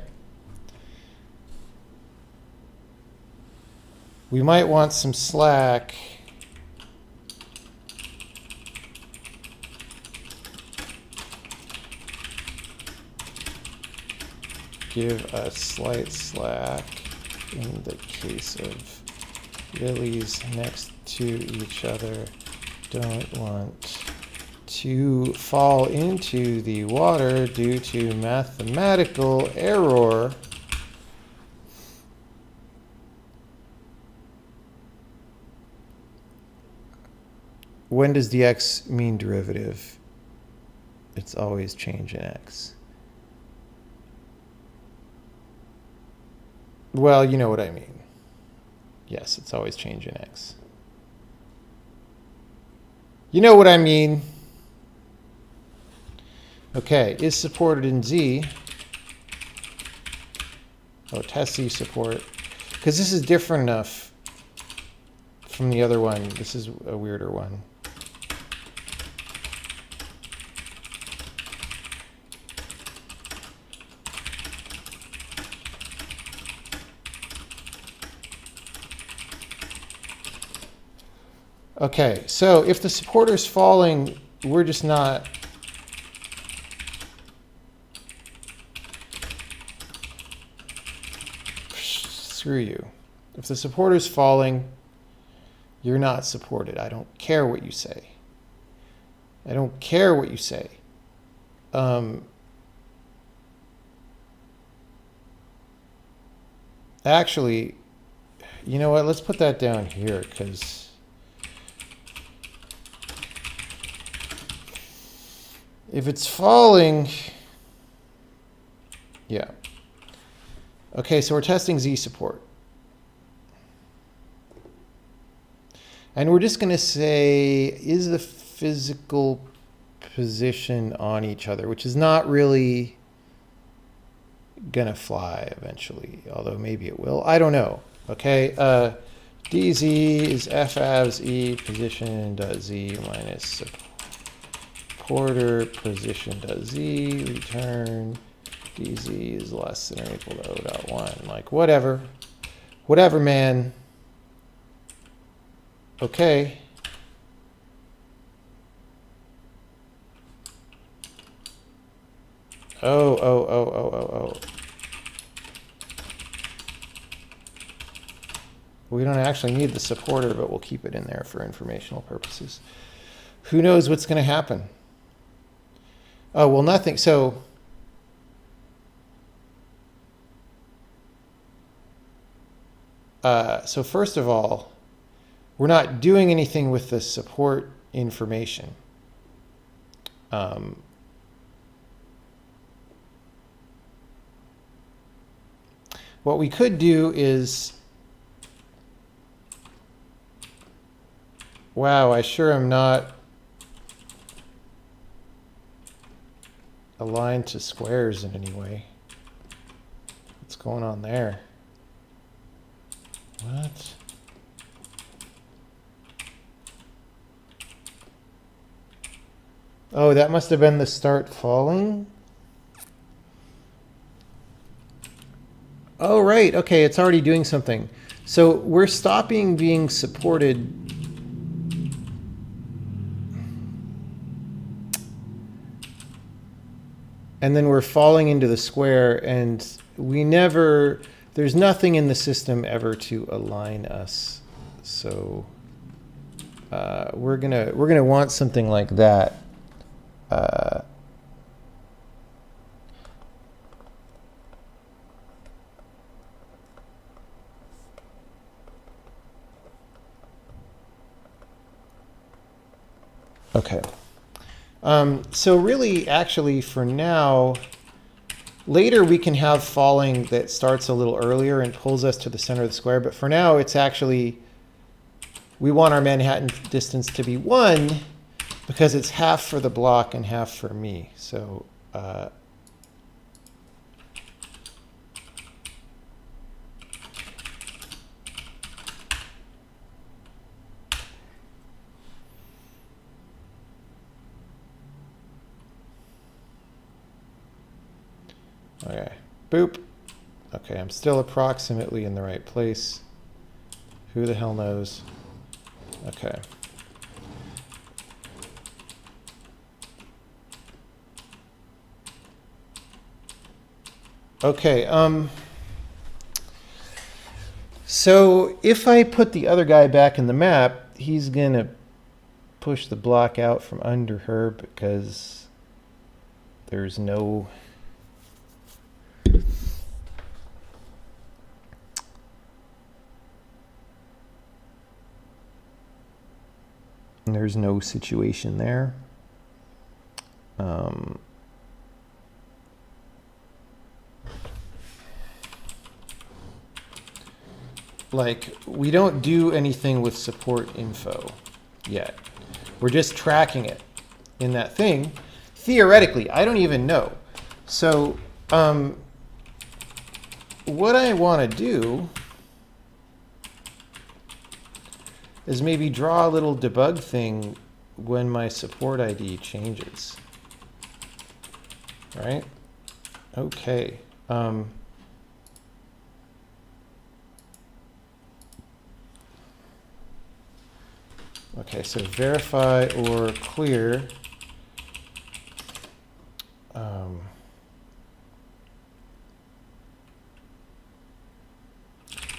We might want some slack. Give a slight slack in the case of lilies next to each other don't want to fall into the water due to mathematical error. When does dx mean derivative? It's always change in x. Well, you know what I mean. Yes, it's always change in x. You know what I mean. Okay, is supported in Z. Oh, test Z support. Because this is different enough from the other one. This is a weirder one. Okay, so if the supporter's falling, we're just not... Screw you. If the supporter's falling, you're not supported. I don't care what you say. I don't care what you say. Actually, you know what? Let's put that down here, because... if it's falling, yeah. Okay, so we're testing Z support. And we're just going to say, is the physical position on each other, which is not really going to fly eventually, although maybe it will. I don't know. Okay, dz is fabs e position dot z minus supporter position dot z return dz is less than or equal to o dot 1. Like, whatever. Whatever, man. Okay. Oh. We don't actually need the supporter, but we'll keep it in there for informational purposes. Who knows what's going to happen? Oh, well, nothing. So first of all, we're not doing anything with the support information. What we could do is, wow, I sure am not aligned to squares in any way. What's going on there? What? Oh, that must have been the start falling. Oh, right. Okay, it's already doing something. So we're stopping being supported. And then we're falling into the square, and we never, there's nothing in the system ever to align us. So we're gonna want something like that. Okay. So really, actually, for now, later we can have falling that starts a little earlier and pulls us to the center of the square. But for now, it's actually, we want our Manhattan distance to be 1 because it's half for the block and half for me. So okay, boop. Okay, I'm still approximately in the right place. Who the hell knows? Okay. Okay, so if I put the other guy back in the map, he's gonna push the block out from under her because there's no... There's no situation there. Like, we don't do anything with support info yet. We're just tracking it in that thing. Theoretically, I don't even know. So, what I want to do is maybe draw a little debug thing when my support ID changes. Right? Okay. Okay, so verify or clear.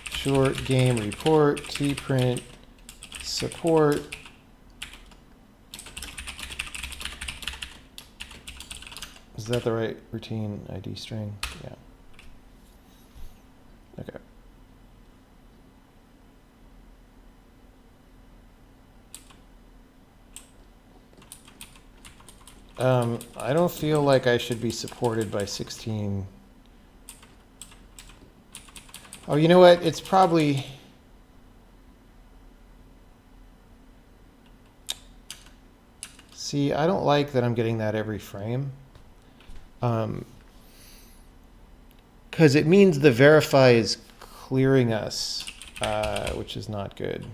Short game report, tprint, support. Is that the right routine ID string? Yeah. Okay. I don't feel like I should be supported by 16. Oh, you know what? It's probably... See, I don't like that I'm getting that every frame. Because it means the verify is clearing us, which is not good.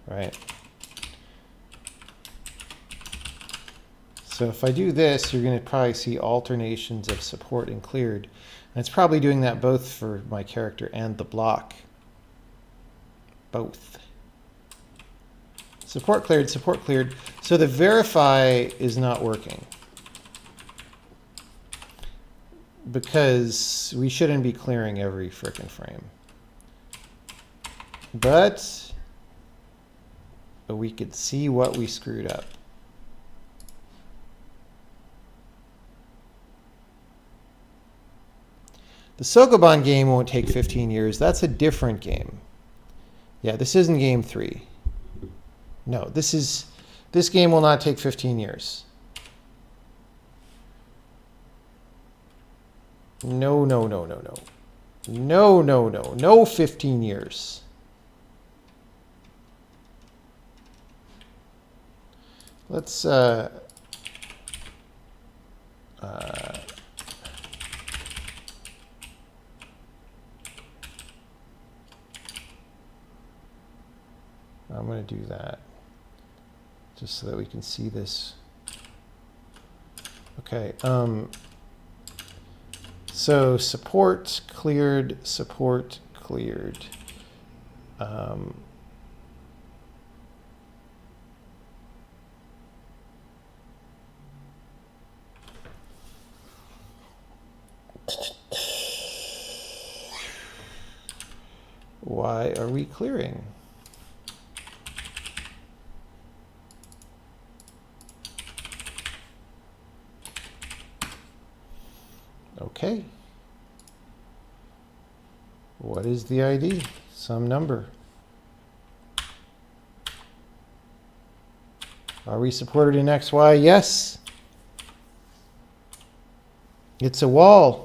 Right. So if I do this, you're going to probably see alternations of support and cleared. And it's probably doing that both for my character and the block. Both. Support cleared, support cleared. So the verify is not working. Because we shouldn't be clearing every frickin' frame. But we could see what we screwed up. The Sokoban game won't take 15 years. That's a different game. Yeah, this isn't game 3. No, this game will not take 15 years. No, no, no, no, no. No, no, no. No 15 years. Let's I'm going to do that just so that we can see this. Okay. So support cleared, support cleared. Y are we clearing? Okay. What is the ID? Some number. Are we supported in XY? Yes. It's a wall.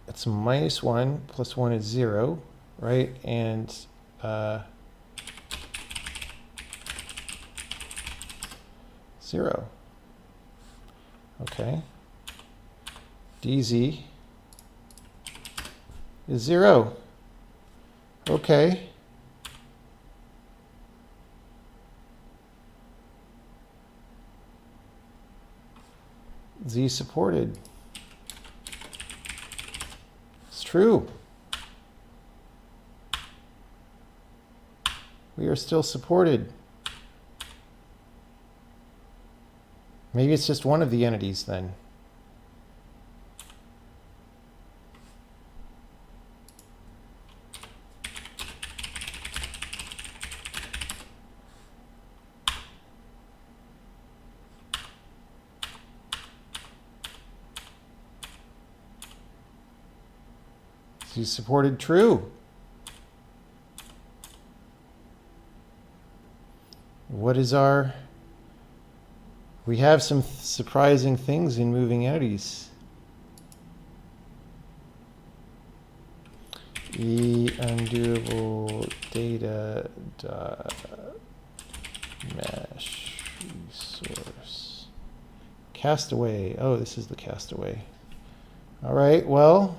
It's -1 plus 1 is 0, right? And 0. Okay. DZ is 0. Okay. Z supported. It's true. We are still supported. Maybe it's just one of the entities then. Z supported, true. What is our... We have some surprising things in moving entities. Undoable data mesh resource. Castaway. Oh, this is the castaway. All right, well...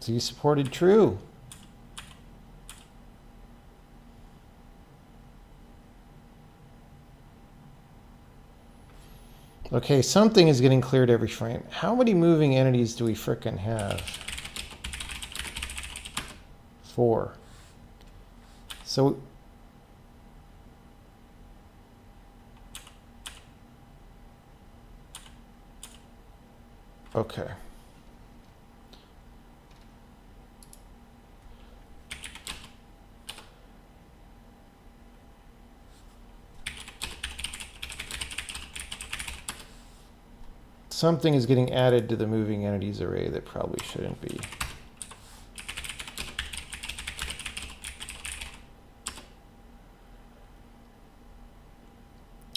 Z supported, true. Okay, something is getting cleared every frame. How many moving entities do we frickin' have? 4. So okay. Something is getting added to the moving entities array that probably shouldn't be.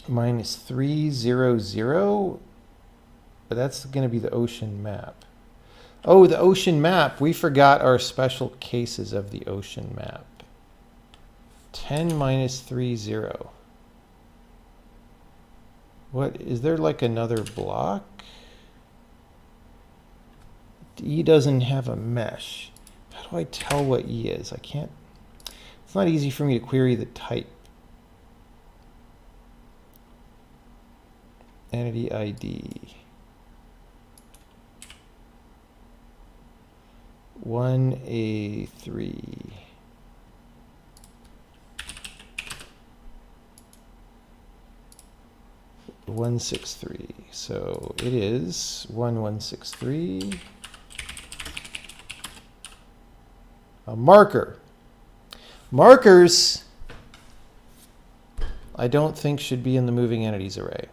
-300, but that's going to be the ocean map. Oh, the ocean map. We forgot our special cases of the ocean map. 10 -30. What, is there like another block? E doesn't have a mesh. How do I tell what E is? I can't. It's not easy for me to query the type. Entity ID. 1A3. (163). So it is 1163. A marker. Markers, I don't think should be in the moving entities array.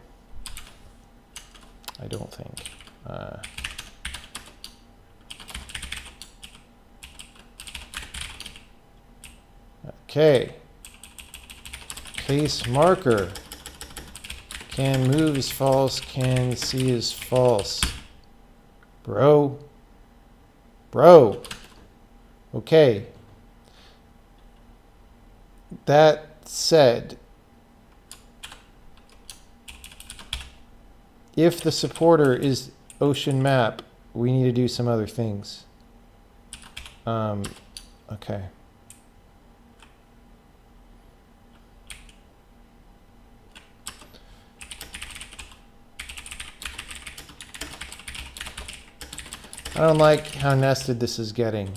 I don't think. Okay. Case marker. Can move is false. Can see is false. Bro. Okay. That said, if the supporter is ocean map, we need to do some other things. Okay. I don't like how nested this is getting.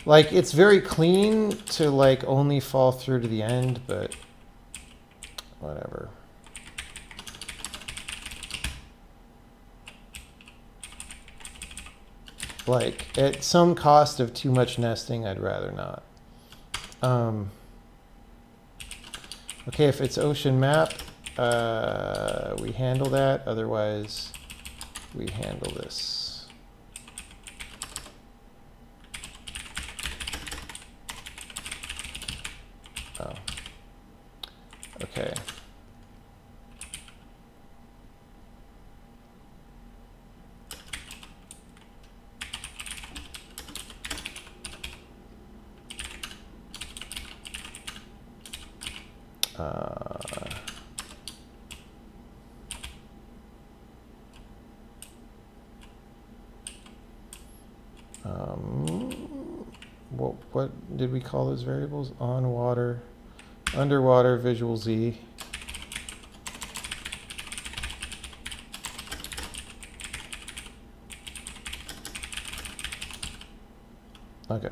Like, it's very clean to like only fall through to the end, but whatever. Like, at some cost of too much nesting, I'd rather not. Okay, if it's ocean map, we handle that. Otherwise, we handle this. Oh. Okay. What did we call those variables? On water, underwater, visual Z. Okay.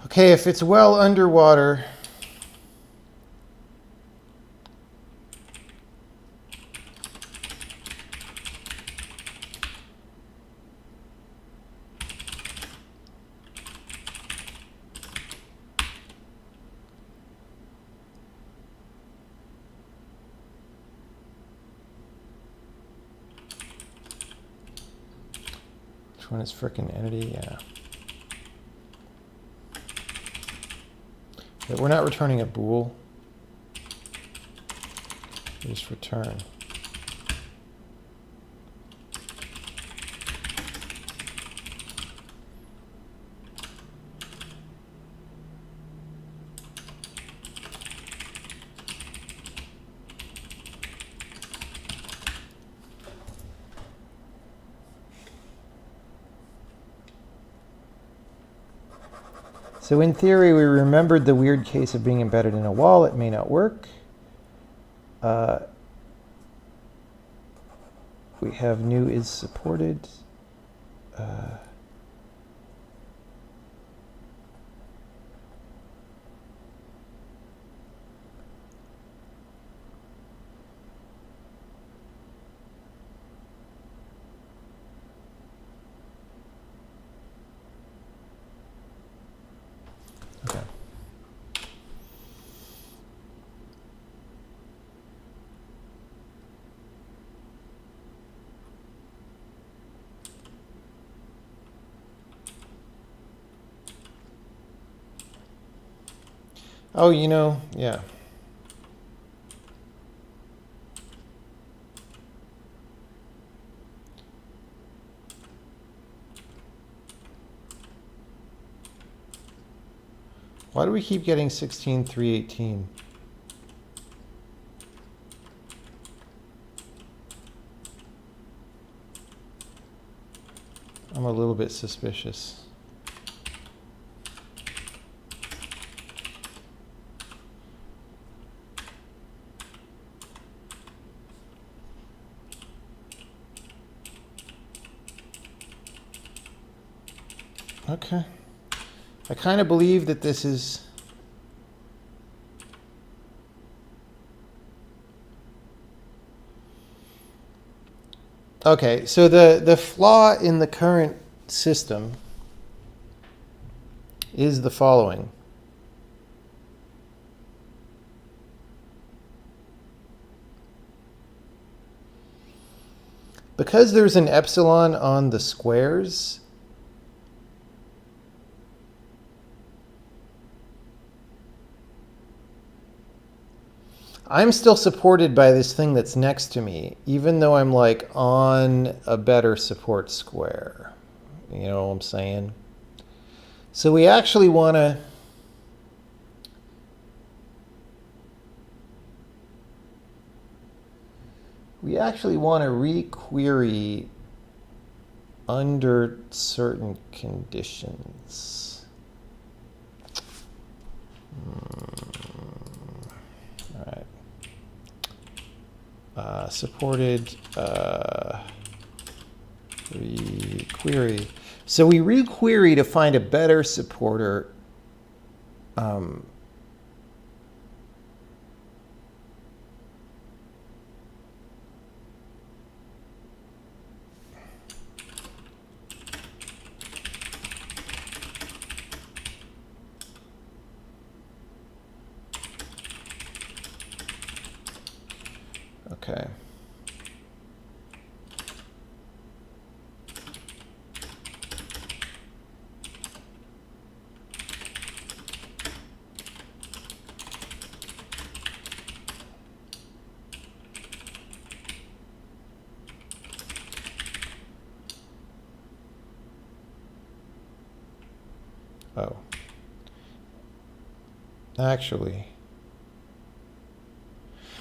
Okay, if it's well underwater, which one is frickin' entity? Yeah. But we're not returning a bool. We just return. So in theory, we remembered the weird case of being embedded in a wall. It may not work. We have new is supported. Okay. Oh, you know, yeah. Why do we keep getting 16,318? I'm a little bit suspicious. Okay. I kind of believe that this is... Okay, so the flaw in the current system is the following. Because there's an epsilon on the squares, I'm still supported by this thing that's next to me, even though I'm like on a better support square. You know what I'm saying? So we actually want to requery under certain conditions. All right. Supported requery. So we requery to find a better supporter. Okay. Oh. Actually.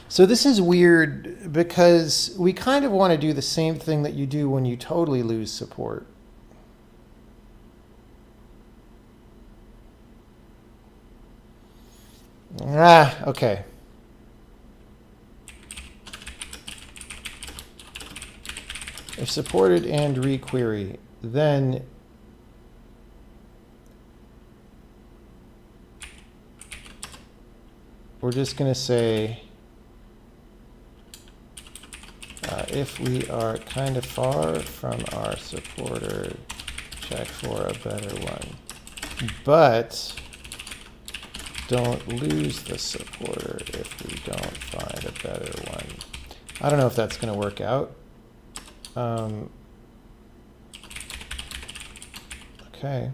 So this is weird because we kind of want to do the same thing that you do when you totally lose support. Okay. If supported and requery, then we're just going to say if we are kind of far from our supporter, check for a better one. But don't lose the supporter if we don't find a better one. I don't know if that's going to work out. Okay.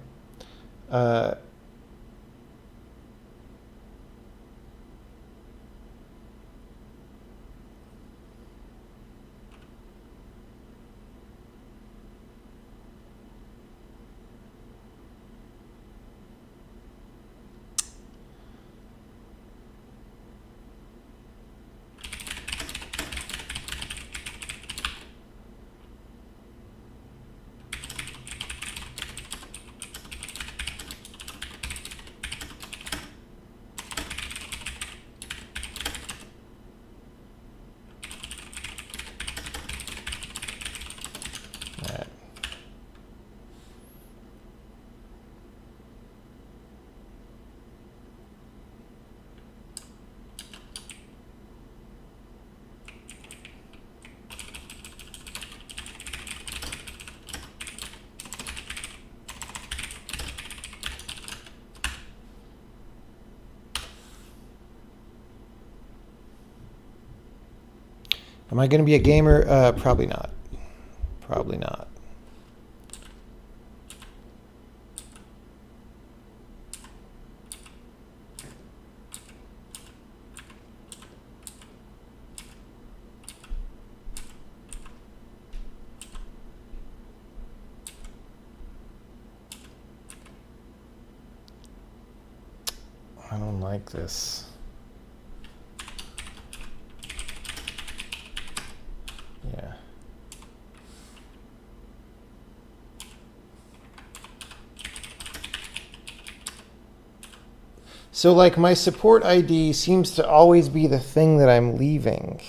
Am I going to be a gamer? Probably not. Probably not. I don't like this. Yeah. So like my support ID seems to always be the thing that I'm leaving.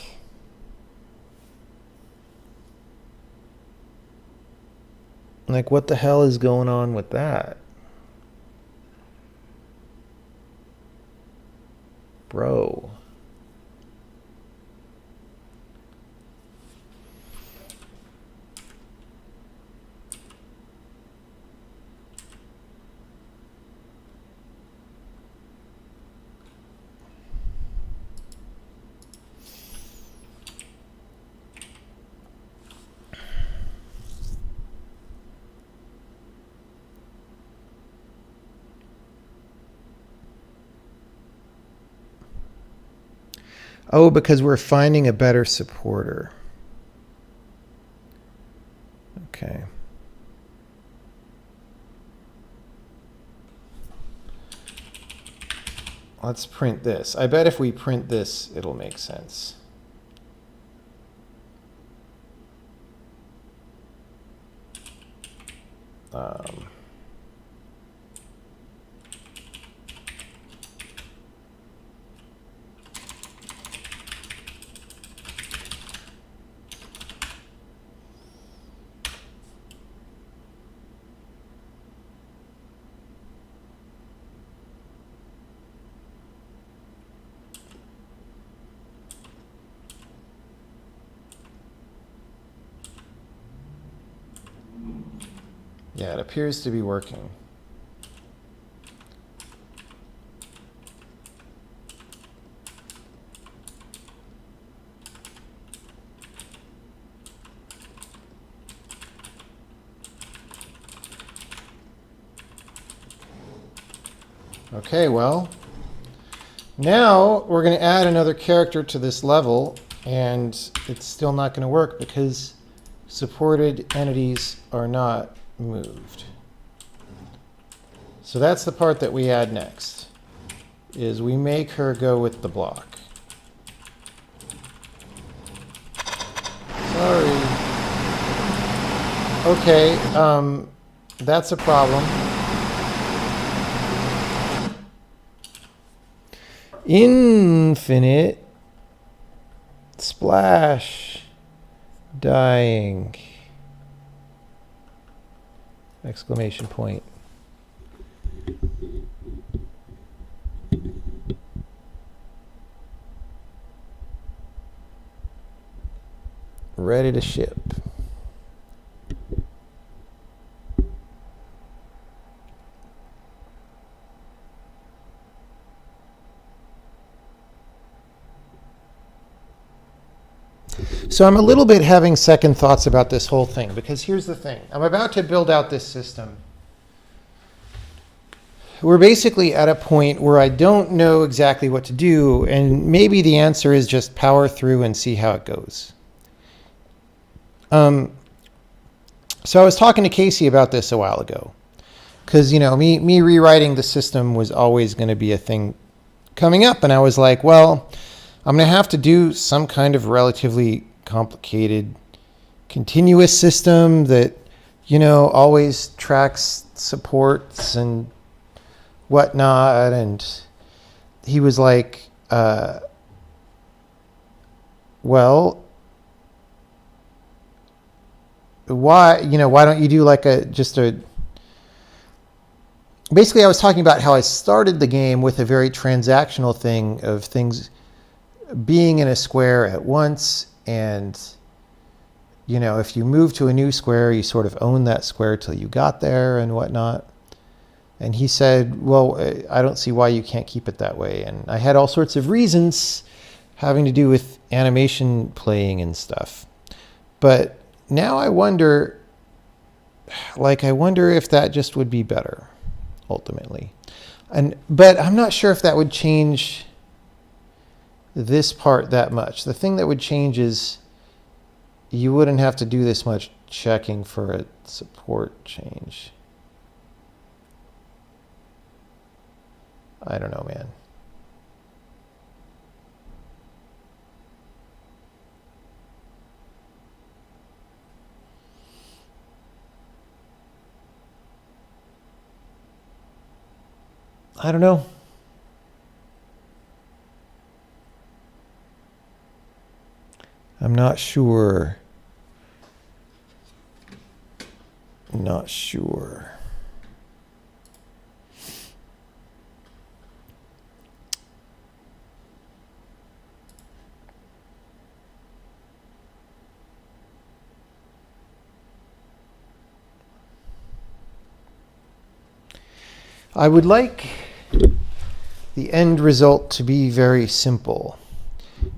Like what the hell is going on with that? Bro. Oh, because we're finding a better supporter. Okay. Let's print this. I bet if we print this, it'll make sense. Yeah, it appears to be working. Okay, well, now we're going to add another character to this level, and it's still not going to work because supported entities are not moved. So that's the part that we add next, is we make her go with the block. Sorry. Okay, that's a problem. Infinite splash dying. Exclamation point. Ready to ship. So I'm a little bit having second thoughts about this whole thing, because here's the thing. I'm about to build out this system. We're basically at a point where I don't know exactly what to do, and maybe the answer is just power through and see how it goes. So I was talking to Casey about this a while ago, because, you know, me rewriting the system was always going to be a thing coming up, and I was like, well, I'm going to have to do some kind of relatively complicated continuous system that, you know, always tracks supports and whatnot. And he was like, well, why don't you do like basically I was talking about how I started the game with a very transactional thing of things being in a square at once, and, you know, if you move to a new square, you sort of own that square till you got there and whatnot. And he said, well, I don't see why you can't keep it that way. And I had all sorts of reasons having to do with animation playing and stuff. But now I wonder if that just would be better ultimately. But I'm not sure if that would change this part that much. The thing that would change is you wouldn't have to do this much checking for a support change. I don't know, man. I don't know. I'm not sure. Not sure. I would like the end result to be very simple.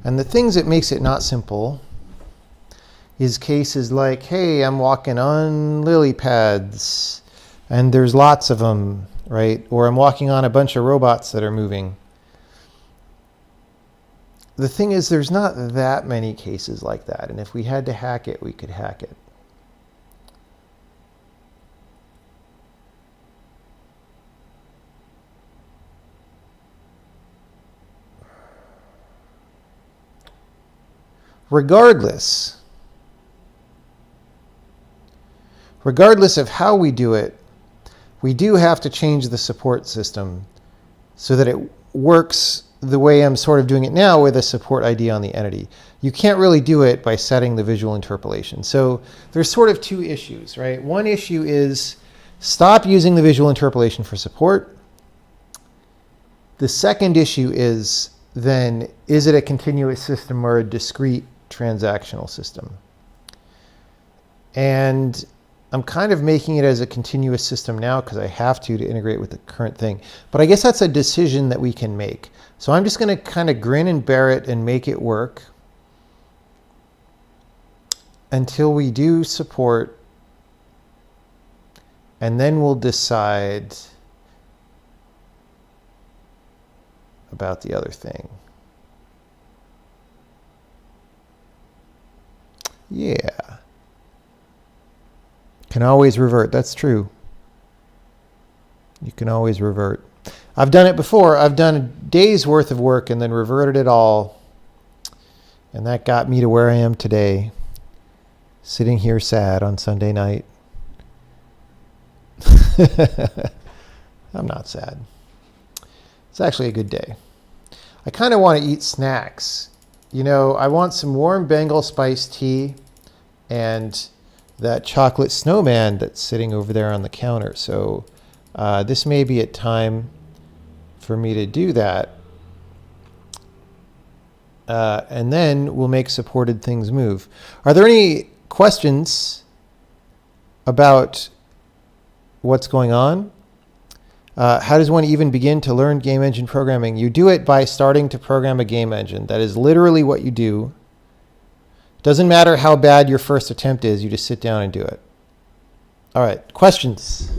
And the things that makes it not simple is cases like, hey, I'm walking on lily pads and there's lots of them, right? Or I'm walking on a bunch of robots that are moving. the thing is, there's not that many cases like that. And if we had to hack it, we could hack it. Regardless of how we do it, we do have to change the support system so that it works the way I'm sort of doing it now with a support ID on the entity. You can't really do it by setting the visual interpolation. So there's sort of two issues, right? One issue is stop using the visual interpolation for support. The second issue is then, is it a continuous system or a discrete transactional system? And I'm kind of making it as a continuous system now because I have to integrate with the current thing. But I guess that's a decision that we can make. So I'm just going to kind of grin and bear it and make it work until we do support. And then we'll decide about the other thing. Yeah. Can always revert. That's true. You can always revert. I've done it before. I've done a day's worth of work and then reverted it all. And that got me to where I am today, sitting here sad on Sunday night. I'm not sad. It's actually a good day. I kind of want to eat snacks. You know, I want some warm Bengal spiced tea and that chocolate snowman that's sitting over there on the counter. So this may be a time for me to do that. And then we'll make supported things move. Are there any questions about what's going on? How does one even begin to learn game engine programming? You do it by starting to program a game engine. That is literally what you do. Doesn't matter how bad your first attempt is, you just sit down and do it. All right, questions?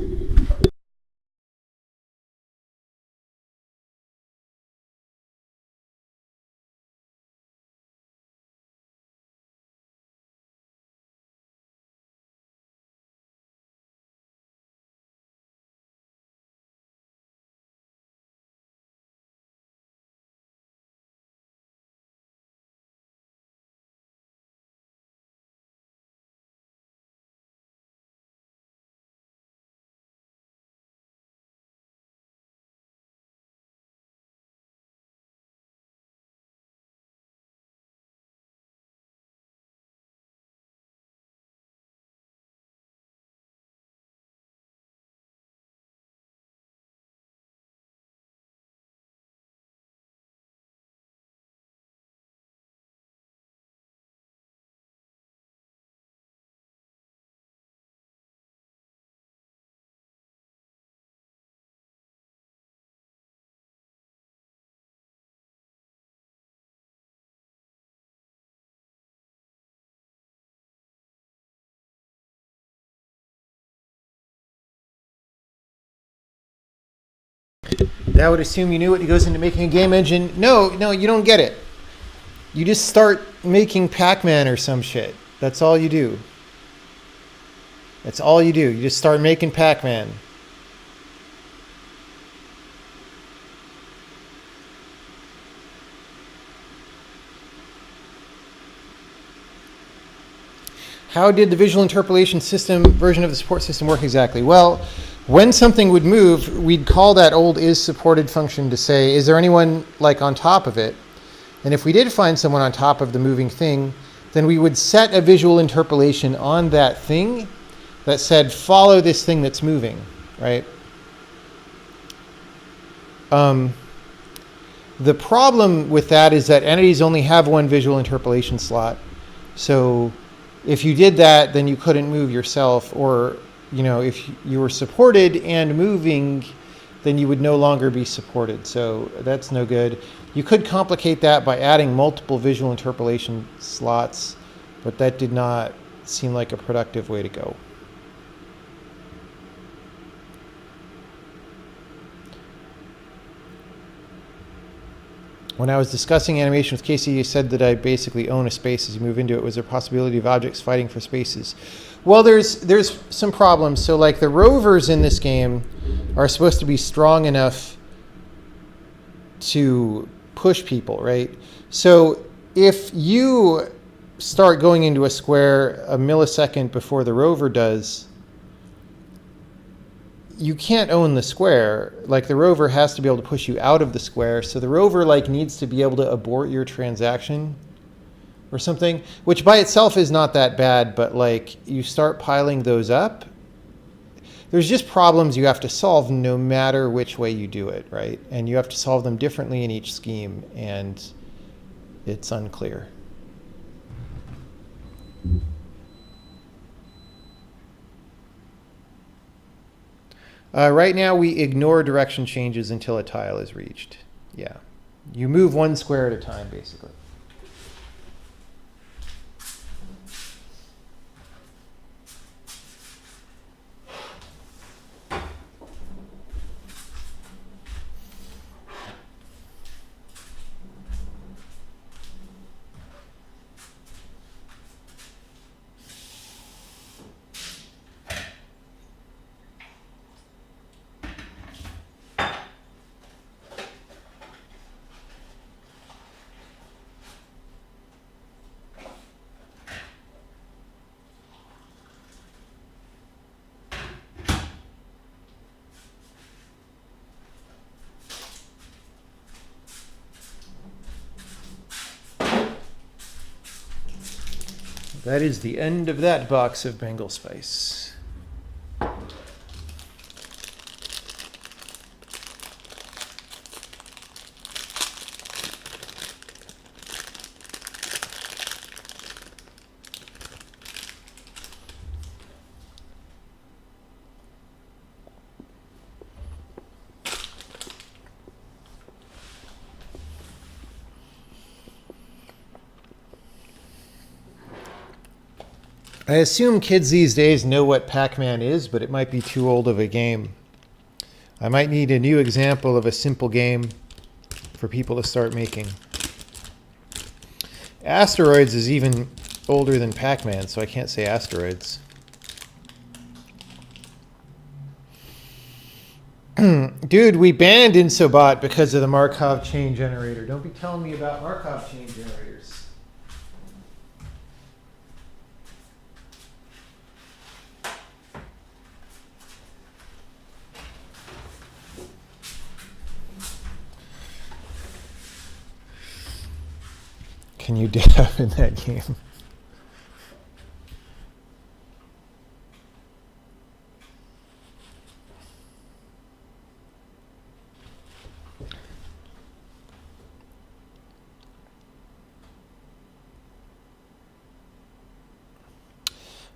That would assume you knew what goes into making a game engine. No, you don't get it. You just start making Pac-Man or some shit. That's all you do. That's all you do. You just start making Pac-Man. How did the visual interpolation system version of the support system work exactly? Well, when something would move, we'd call that old isSupported function to say, is there anyone like on top of it? And if we did find someone on top of the moving thing, then we would set a visual interpolation on that thing that said, follow this thing that's moving, right? The problem with that is that entities only have one visual interpolation slot. So if you did that, then you couldn't move yourself, or if you were supported and moving, then you would no longer be supported. So that's no good. You could complicate that by adding multiple visual interpolation slots, but that did not seem like a productive way to go. When I was discussing animation with Casey, you said that I basically own a space as you move into it. Was there a possibility of objects fighting for spaces? Well, there's some problems. So like the rovers in this game are supposed to be strong enough to push people, right? So if you start going into a square a millisecond before the rover does, you can't own the square. Like the rover has to be able to push you out of the square. So the rover like needs to be able to abort your transaction or something, which by itself is not that bad, but like you start piling those up, there's just problems you have to solve no matter which way you do it, right? And you have to solve them differently in each scheme, and it's unclear. Right now, we ignore direction changes until a tile is reached. Yeah. You move one square at a time, basically. That is the end of that box of Bengal Spice. I assume kids these days know what Pac-Man is, but it might be too old of a game. I might need a new example of a simple game for people to start making. Asteroids is even older than Pac-Man, so I can't say Asteroids. Dude, we banned Insobot because of the Markov chain generator. Don't be telling me about Markov chain generators. Can you dab in that game?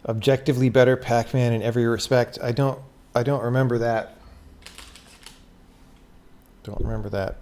Objectively better Pac-Man in every respect. I don't remember that. Don't remember that.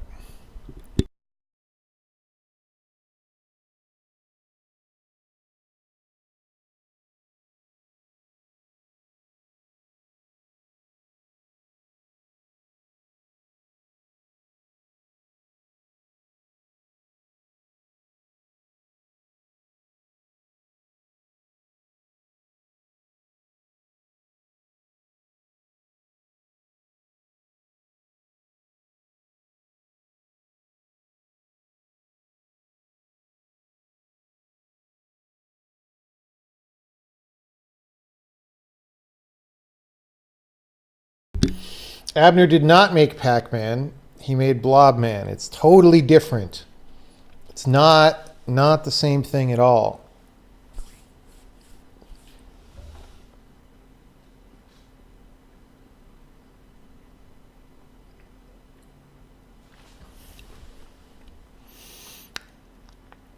Abner did not make Pac-Man. He made Blobman. It's totally different. It's not the same thing at all.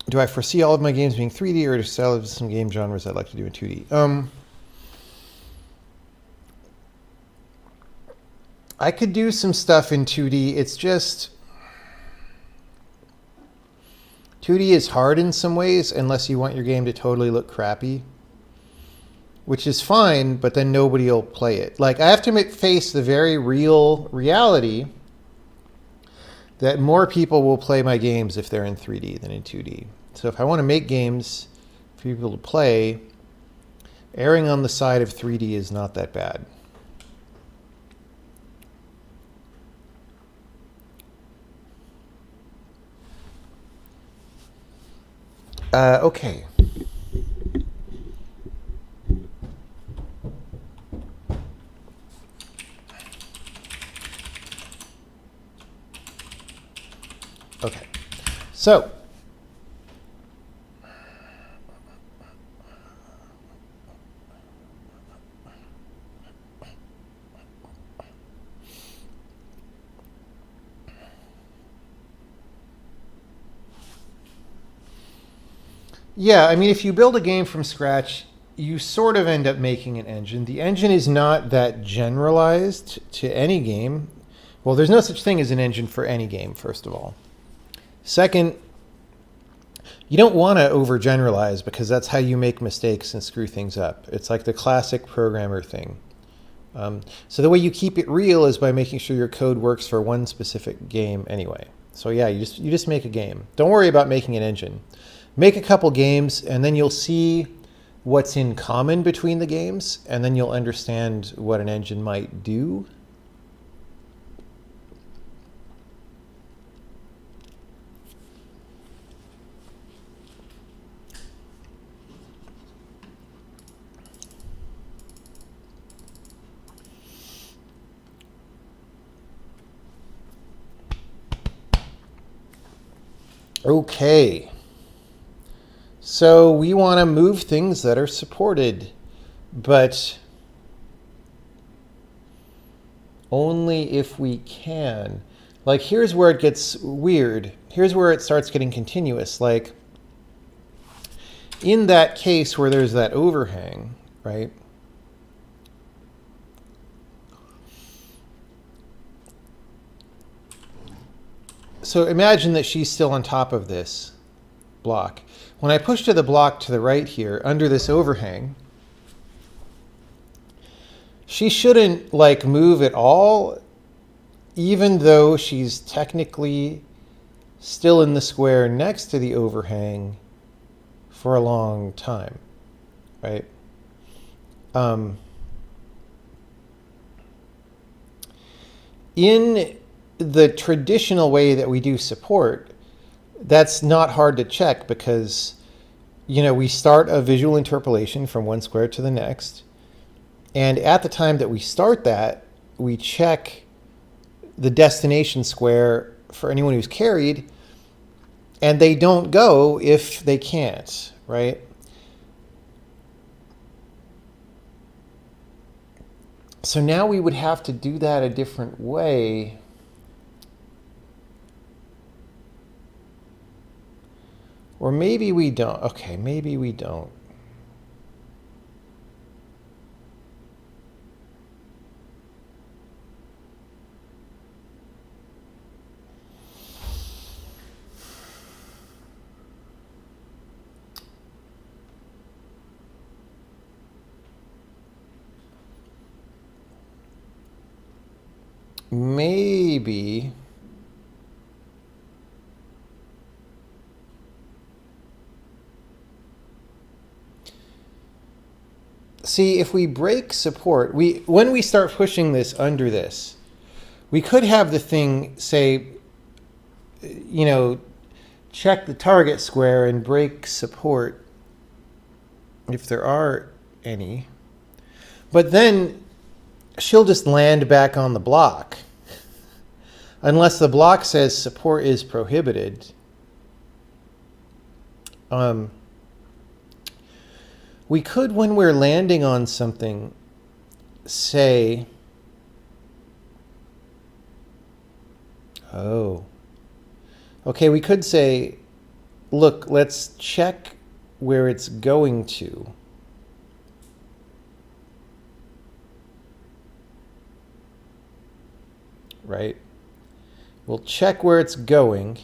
Do I foresee all of my games being 3D, or do I have some game genres I'd like to do in 2D? I could do some stuff in 2D. It's just 2D is hard in some ways unless you want your game to totally look crappy, which is fine, but then nobody will play it. Like, I have to face the very real reality that more people will play my games if they're in 3D than in 2D. So if I want to make games for people to play, erring on the side of 3D is not that bad. Okay. Okay. So, yeah, I mean, if you build a game from scratch, you sort of end up making an engine. The engine is not that generalized to any game. Well, there's no such thing as an engine for any game, first of all. Second, you don't want to overgeneralize because that's how you make mistakes and screw things up. It's like the classic programmer thing. So the way you keep it real is by making sure your code works for one specific game anyway. So yeah, you just make a game. Don't worry about making an engine. Make a couple games, and then you'll see what's in common between the games, and then you'll understand what an engine might do. Okay. So we want to move things that are supported, but only if we can. Like, here's where it gets weird. Here's where it starts getting continuous. Like, in that case where there's that overhang, right? So imagine that she's still on top of this block. When I push to the block to the right here, under this overhang, she shouldn't like move at all, even though she's technically still in the square next to the overhang for a long time, right? In the traditional way that we do support, that's not hard to check because, you know, we start a visual interpolation from one square to the next. And at the time that we start that, we check the destination square for anyone who's carried, and they don't go if they can't, right? So now we would have to do that a different way. Or maybe we don't. Okay, maybe we don't. Maybe. See, if we break support, when we start pushing this under this, we could have the thing say, you know, check the target square and break support if there are any. But then she'll just land back on the block unless the block says support is prohibited. We could, when we're landing on something, say, oh, okay, we could say, look, let's check where it's going to. Right? We'll check where it's going,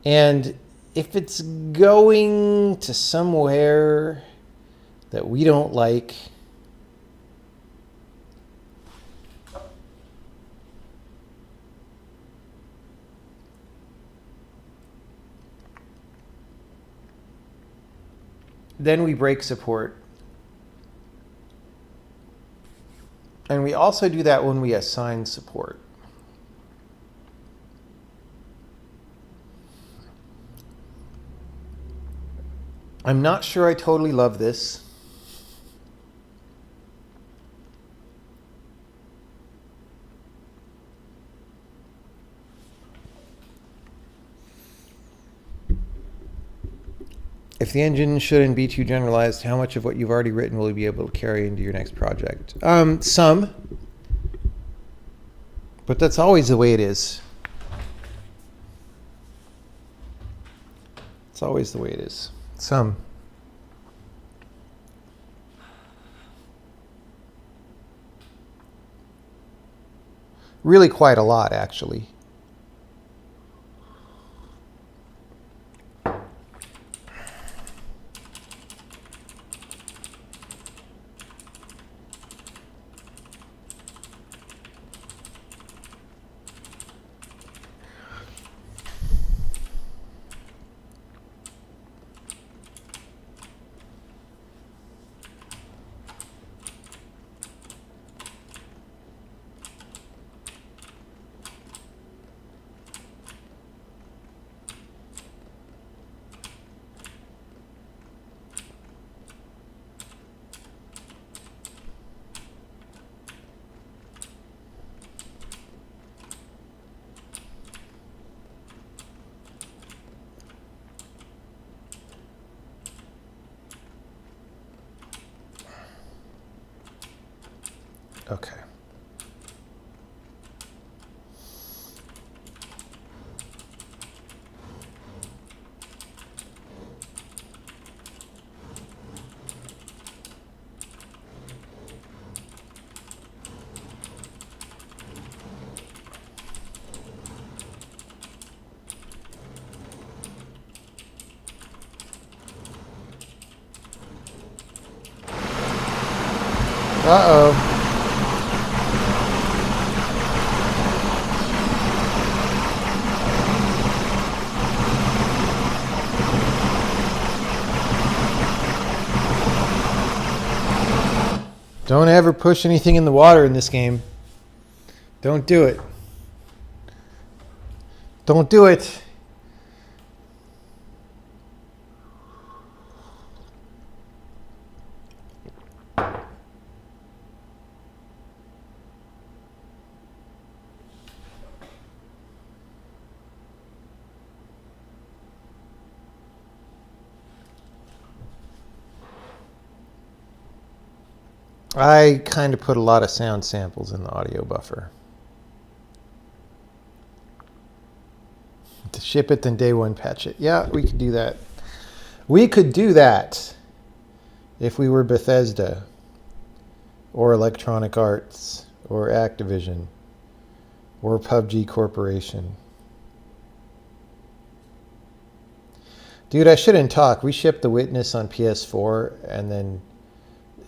and if it's going to somewhere that we don't like, then we break support. And we also do that when we assign support. I'm not sure I totally love this. If the engine shouldn't be too generalized, how much of what you've already written will you be able to carry into your next project? Some. But that's always the way it is. It's always the way it is. Some. Really quite a lot, actually. Okay. Uh-oh. Don't ever push anything in the water in this game. Don't do it. Don't do it. I kind of put a lot of sound samples in the audio buffer. To ship it, then day one patch it. Yeah, we could do that. We could do that if we were Bethesda or Electronic Arts or Activision or PUBG Corporation. Dude, I shouldn't talk. We shipped The Witness on PS4 and then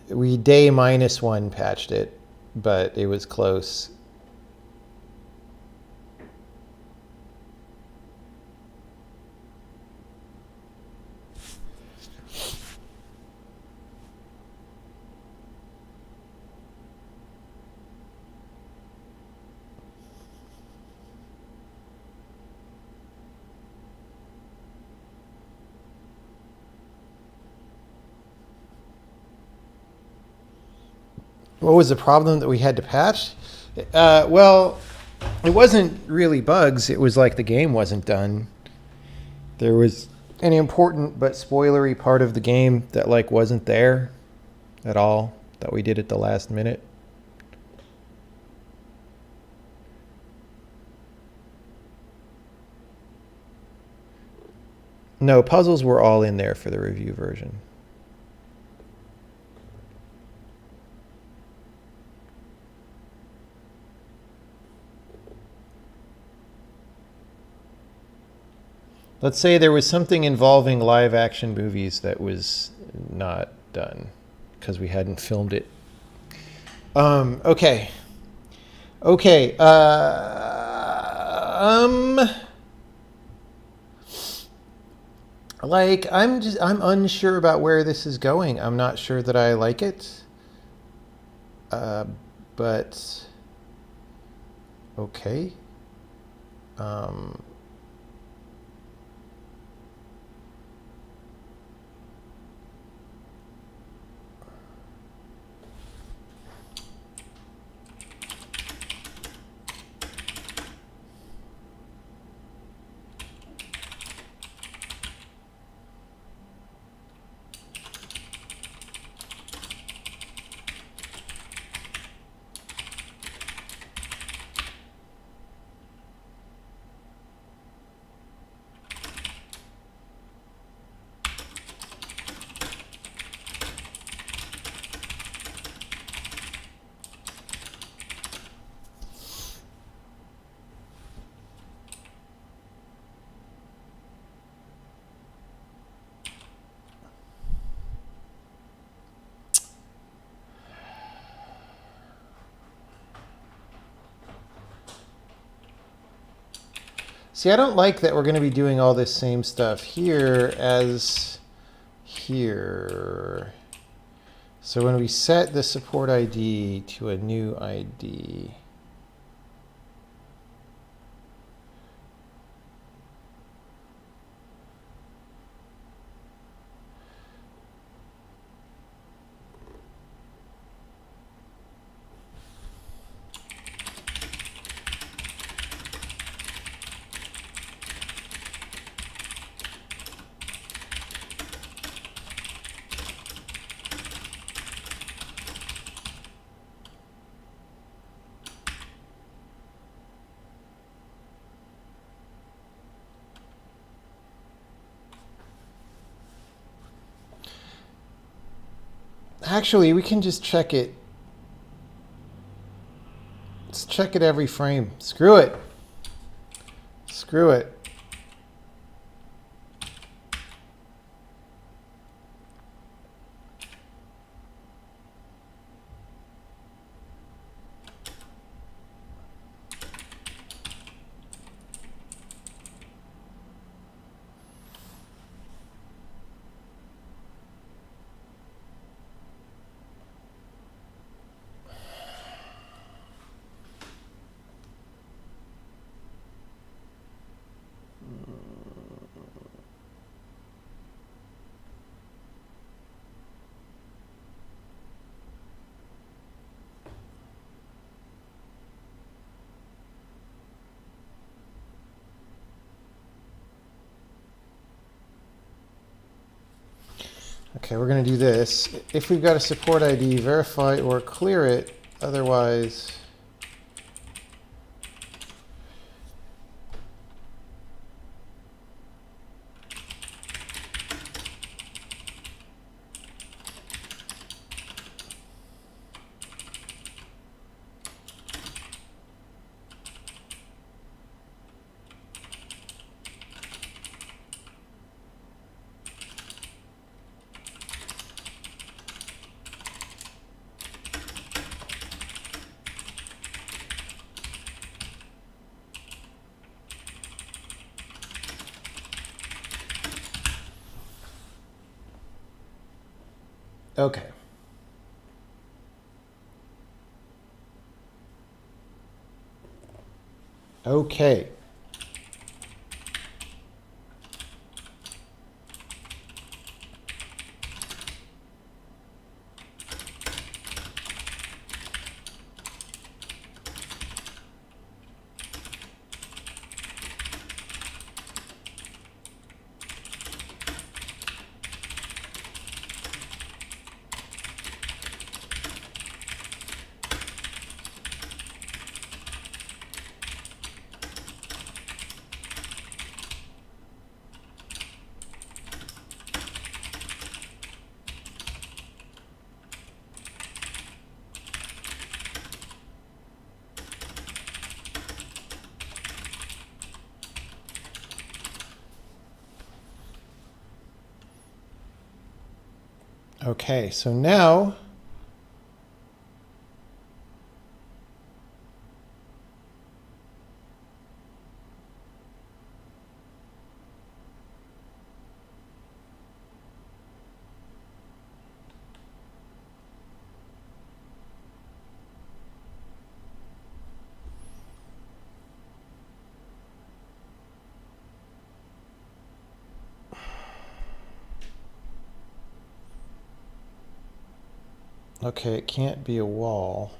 we day -1 patched it, but it was close. What was the problem that we had to patch? Well, it wasn't really bugs. It was like the game wasn't done. There was an important but spoilery part of the game that like wasn't there at all, that we did at the last minute. No, puzzles were all in there for the review version. Let's say there was something involving live action movies that was not done because we hadn't filmed it. Okay. Okay. Like, I'm unsure about where this is going. I'm not sure that I like it. But okay. Um, See, I don't like that we're going to be doing all this same stuff here as here. So when we set the support ID to a new ID, actually, we can just check it. Let's check it every frame. Screw it. Screw it. Okay, we're going to do this. If we've got a support ID, verify or clear it. Otherwise, okay. Okay. Okay, so now Okay, it can't be a wall.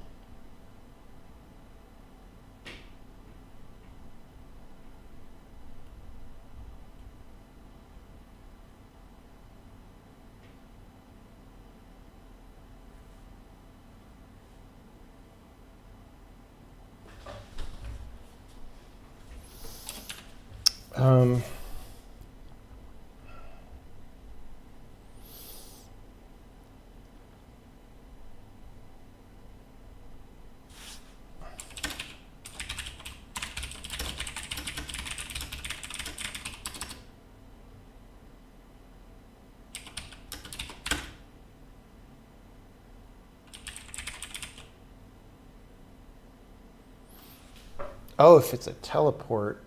Um, oh, if it's a teleport.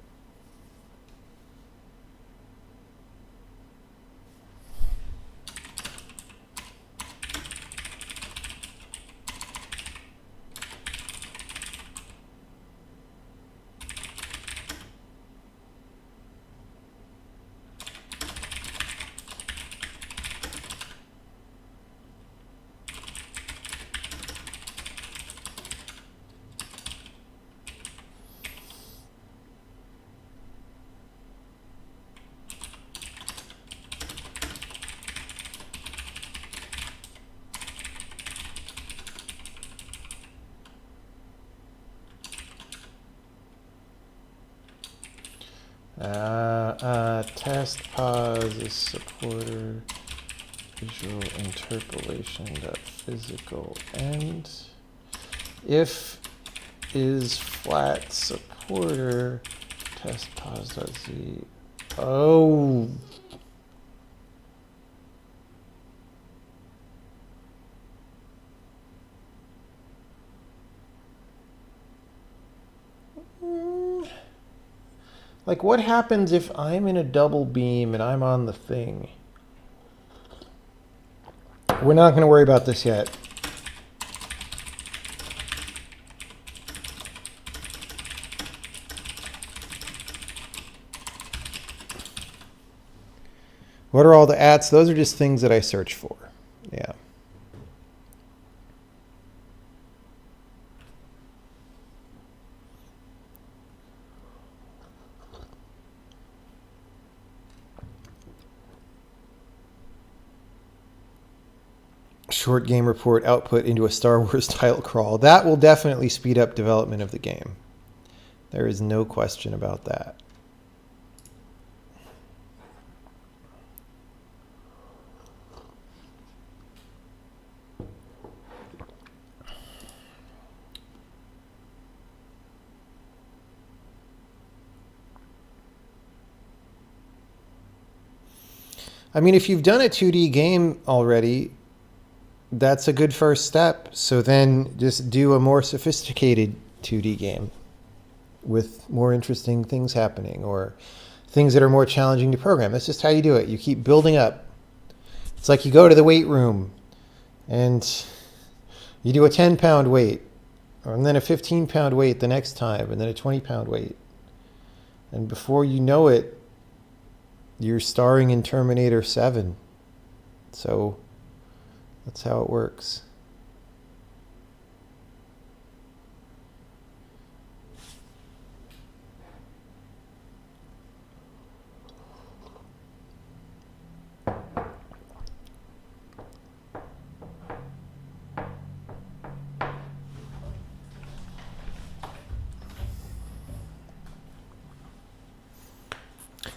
Test pause is supporter visual interpolation dot physical end. If is flat supporter test pause dot z. Oh. Like, what happens if I'm in a double beam and I'm on the thing? We're not going to worry about this yet. What are all the ats? Those are just things that I search for. Yeah. Short game report output into a Star Wars title crawl. That will definitely speed up development of the game. There is no question about that. I mean, if you've done a 2D game already, that's a good first step. So then just do a more sophisticated 2D game with more interesting things happening or things that are more challenging to program. That's just how you do it. You keep building up. It's like you go to the weight room and you do a 10-pound weight and then a 15-pound weight the next time and then a 20-pound weight. And before you know it, you're starring in Terminator 7. So that's how it works.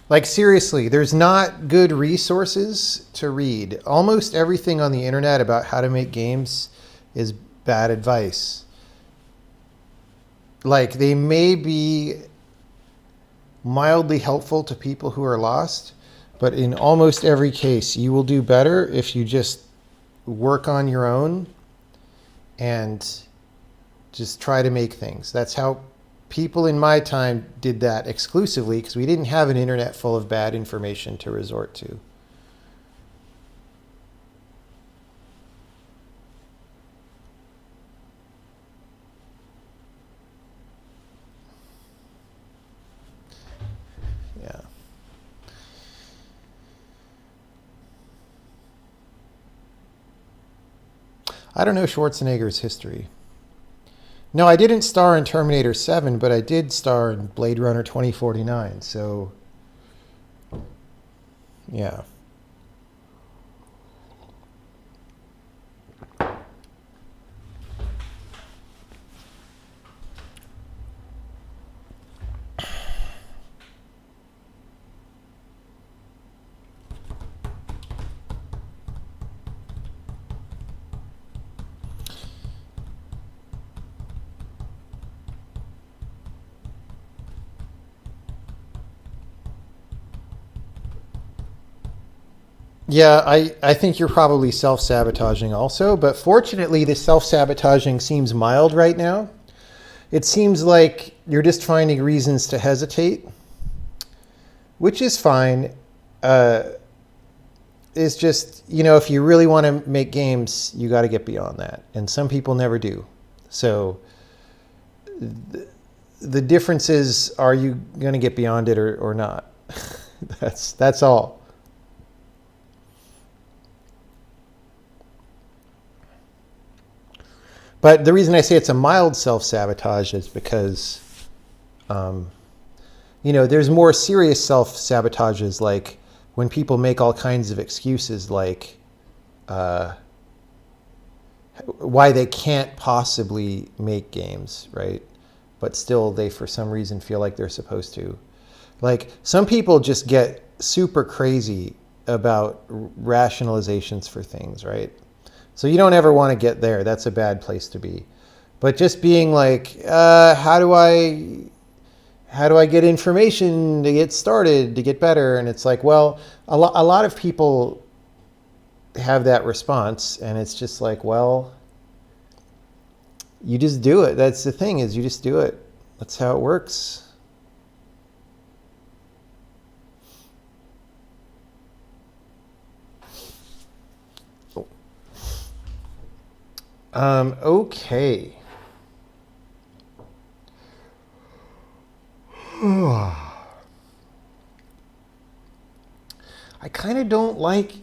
Like, seriously, there's not good resources to read. Almost everything on the internet about how to make games is bad advice. Like, they may be mildly helpful to people who are lost, but in almost every case, you will do better if you just work on your own and just try to make things. That's how people in my time did that exclusively, because we didn't have an internet full of bad information to resort to. Yeah. I don't know Schwarzenegger's history. No, I didn't star in Terminator 7, but I did star in Blade Runner 2049. So, yeah. Yeah, I think you're probably self-sabotaging also, but fortunately the self-sabotaging seems mild right now. It seems like you're just finding reasons to hesitate, which is fine. It's just, if you really want to make games, you got to get beyond that. And some people never do. So the difference is, are you going to get beyond it or not? That's all. But the reason I say it's a mild self-sabotage is because, there's more serious self-sabotages, like when people make all kinds of excuses, like why they can't possibly make games, right? But still they, for some reason, feel like they're supposed to. Like, some people just get super crazy about rationalizations for things, right? So you don't ever want to get there. That's a bad place to be. But just being like, how do I get information to get started, to get better? And it's like, well, a lot of people have that response, and it's just like, well, you just do it. That's the thing, is you just do it. That's how it works. Okay. I kind of don't like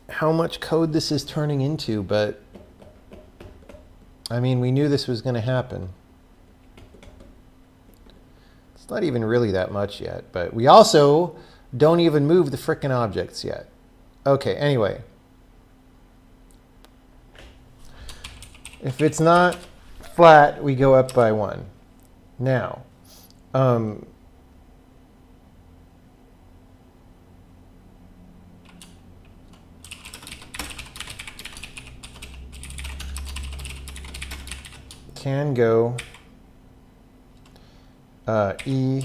how much code this is turning into, but I mean, we knew this was going to happen. It's not even really that much yet, but we also don't even move the frickin' objects yet. Okay, anyway. If it's not flat, we go up by 1. Now, can go E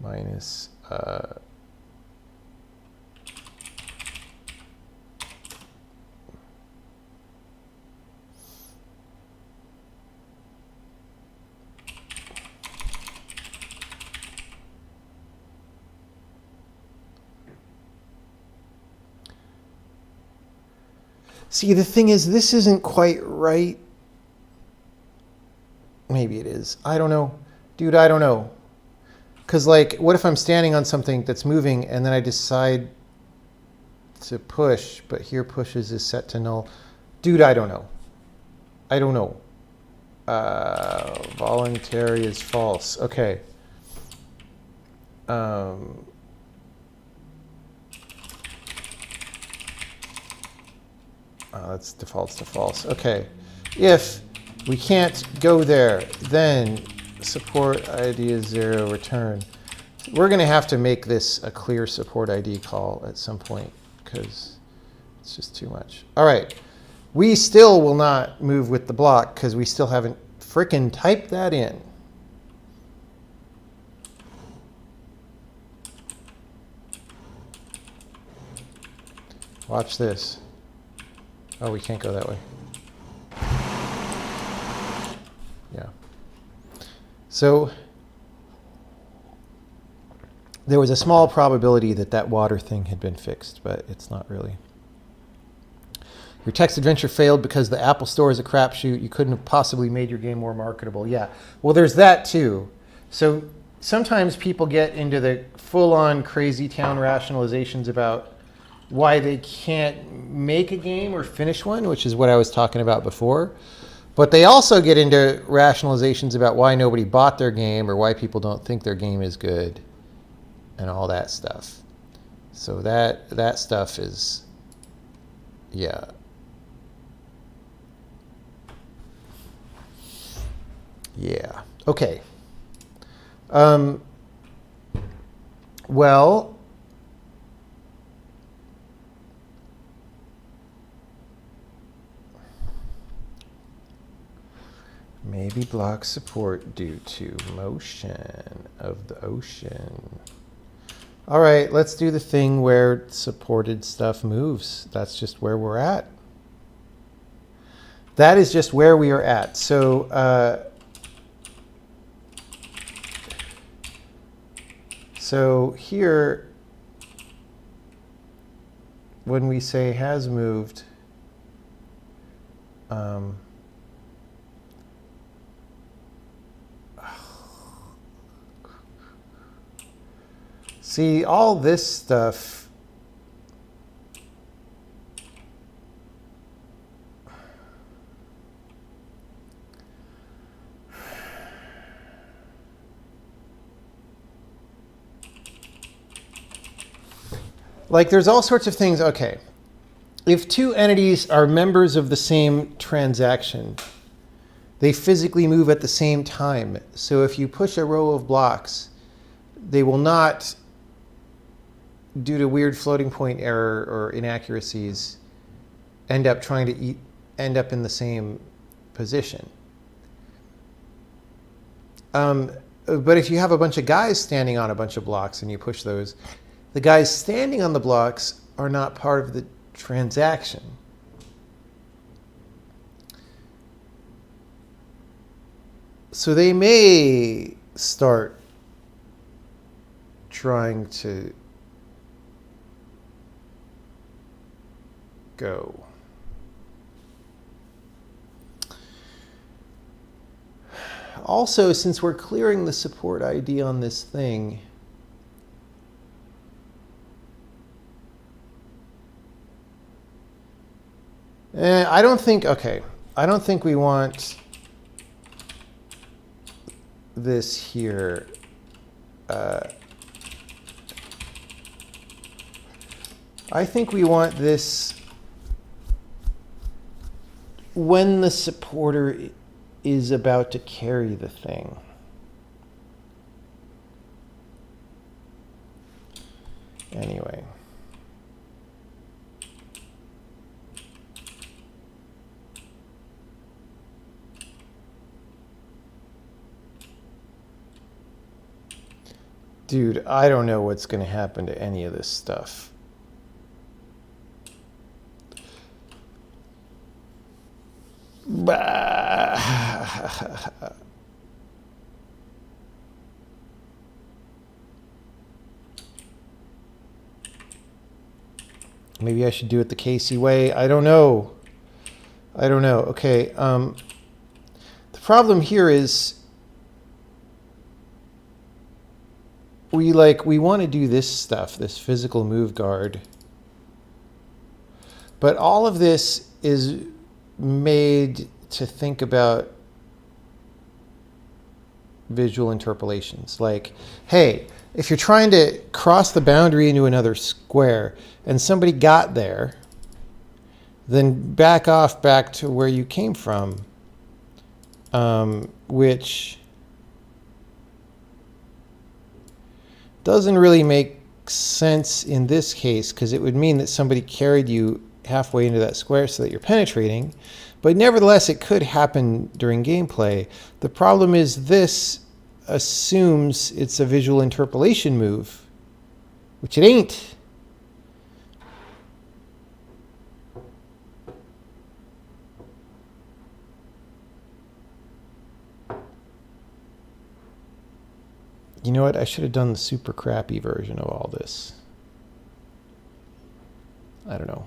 minus See, the thing is, this isn't quite right. Maybe it is. I don't know. Dude, I don't know. Because, like, what if I'm standing on something that's moving and then I decide to push, but here pushes is set to null? Dude, I don't know. I don't know. Voluntary is false. Okay. That's defaults to false. Okay. If we can't go there, then support ID is 0, return. We're going to have to make this a clear support ID call at some point because it's just too much. All right. We still will not move with the block because we still haven't frickin' typed that in. Watch this. Oh, we can't go that way. Yeah. So there was a small probability that that water thing had been fixed, but it's not really. Your text adventure failed because the Apple Store is a crapshoot. You couldn't have possibly made your game more marketable. Yeah. Well, there's that too. So sometimes people get into the full-on crazy town rationalizations about why they can't make a game or finish one, which is what I was talking about before. But they also get into rationalizations about why nobody bought their game or why people don't think their game is good and all that stuff. So that stuff is, yeah. Yeah. Okay. Well, maybe block support due to motion of the ocean. All right, let's do the thing where supported stuff moves. That's just where we're at. That is just where we are at. So, so here, when we say has moved, see all this stuff. Like there's all sorts of things. Okay. If two entities are members of the same transaction, they physically move at the same time. So if you push a row of blocks, they will not, due to weird floating point error or inaccuracies, end up trying to end up in the same position. But if you have a bunch of guys standing on a bunch of blocks and you push those, the guys standing on the blocks are not part of the transaction. So they may start trying to go. Also, since we're clearing the support ID on this thing, I don't think we want this here. I think we want this when the supporter is about to carry the thing. Anyway. Dude, I don't know what's going to happen to any of this stuff. Maybe I should do it the Casey way. I don't know. Okay. The problem here is we want to do this stuff, this physical move guard. But all of this is made to think about visual interpolations. Like, hey, if you're trying to cross the boundary into another square and somebody got there, then back off back to where you came from, which doesn't really make sense in this case because it would mean that somebody carried you halfway into that square so that you're penetrating. But nevertheless, it could happen during gameplay. The problem is this assumes it's a visual interpolation move, which it ain't. You know what? I should have done the super crappy version of all this. I don't know.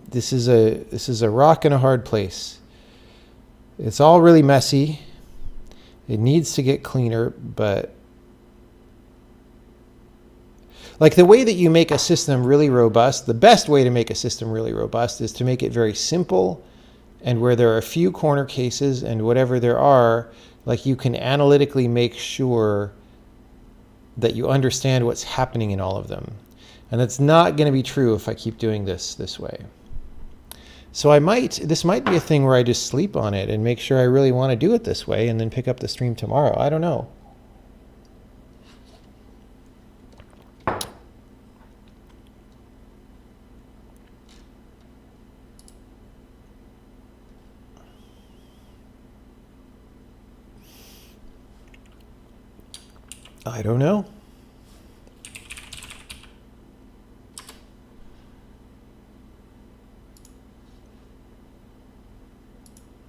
This is a rock and a hard place. It's all really messy. It needs to get cleaner, but like the way that you make a system really robust, the best way to make a system really robust is to make it very simple, and where there are a few corner cases and whatever there are, like you can analytically make sure that you understand what's happening in all of them. And that's not going to be true if I keep doing this way. So this might be a thing where I just sleep on it and make sure I really want to do it this way and then pick up the stream tomorrow. I don't know. I don't know.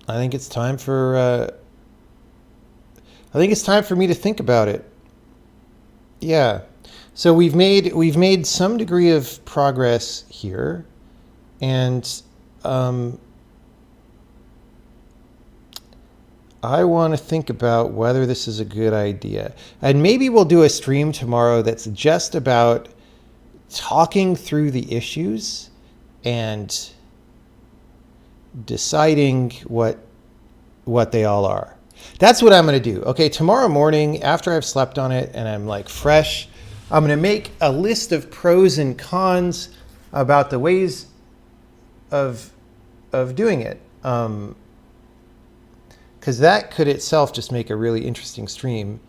I think it's time for me to think about it. Yeah. So we've made some degree of progress here, and I want to think about whether this is a good idea. And maybe we'll do a stream tomorrow that's just about talking through the issues and deciding what they all are. That's what I'm going to do. Okay, tomorrow morning after I've slept on it and I'm like fresh, I'm going to make a list of pros and cons about the ways of doing it. Because that could itself just make a really interesting stream,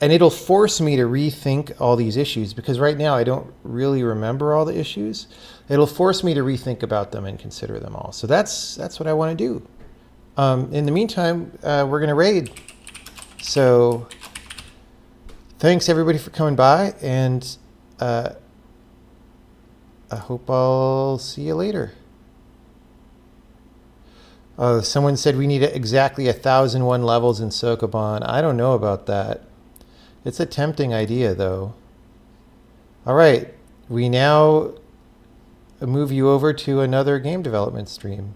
and it'll force me to rethink all these issues, because right now I don't really remember all the issues. It'll force me to rethink about them and consider them all. So that's what I want to do. In the meantime, we're going to raid. So thanks everybody for coming by, and I hope I'll see you later. Someone said we need exactly 1,001 levels in Sokoban. I don't know about that. It's a tempting idea, though. All right, we now move you over to another game development stream.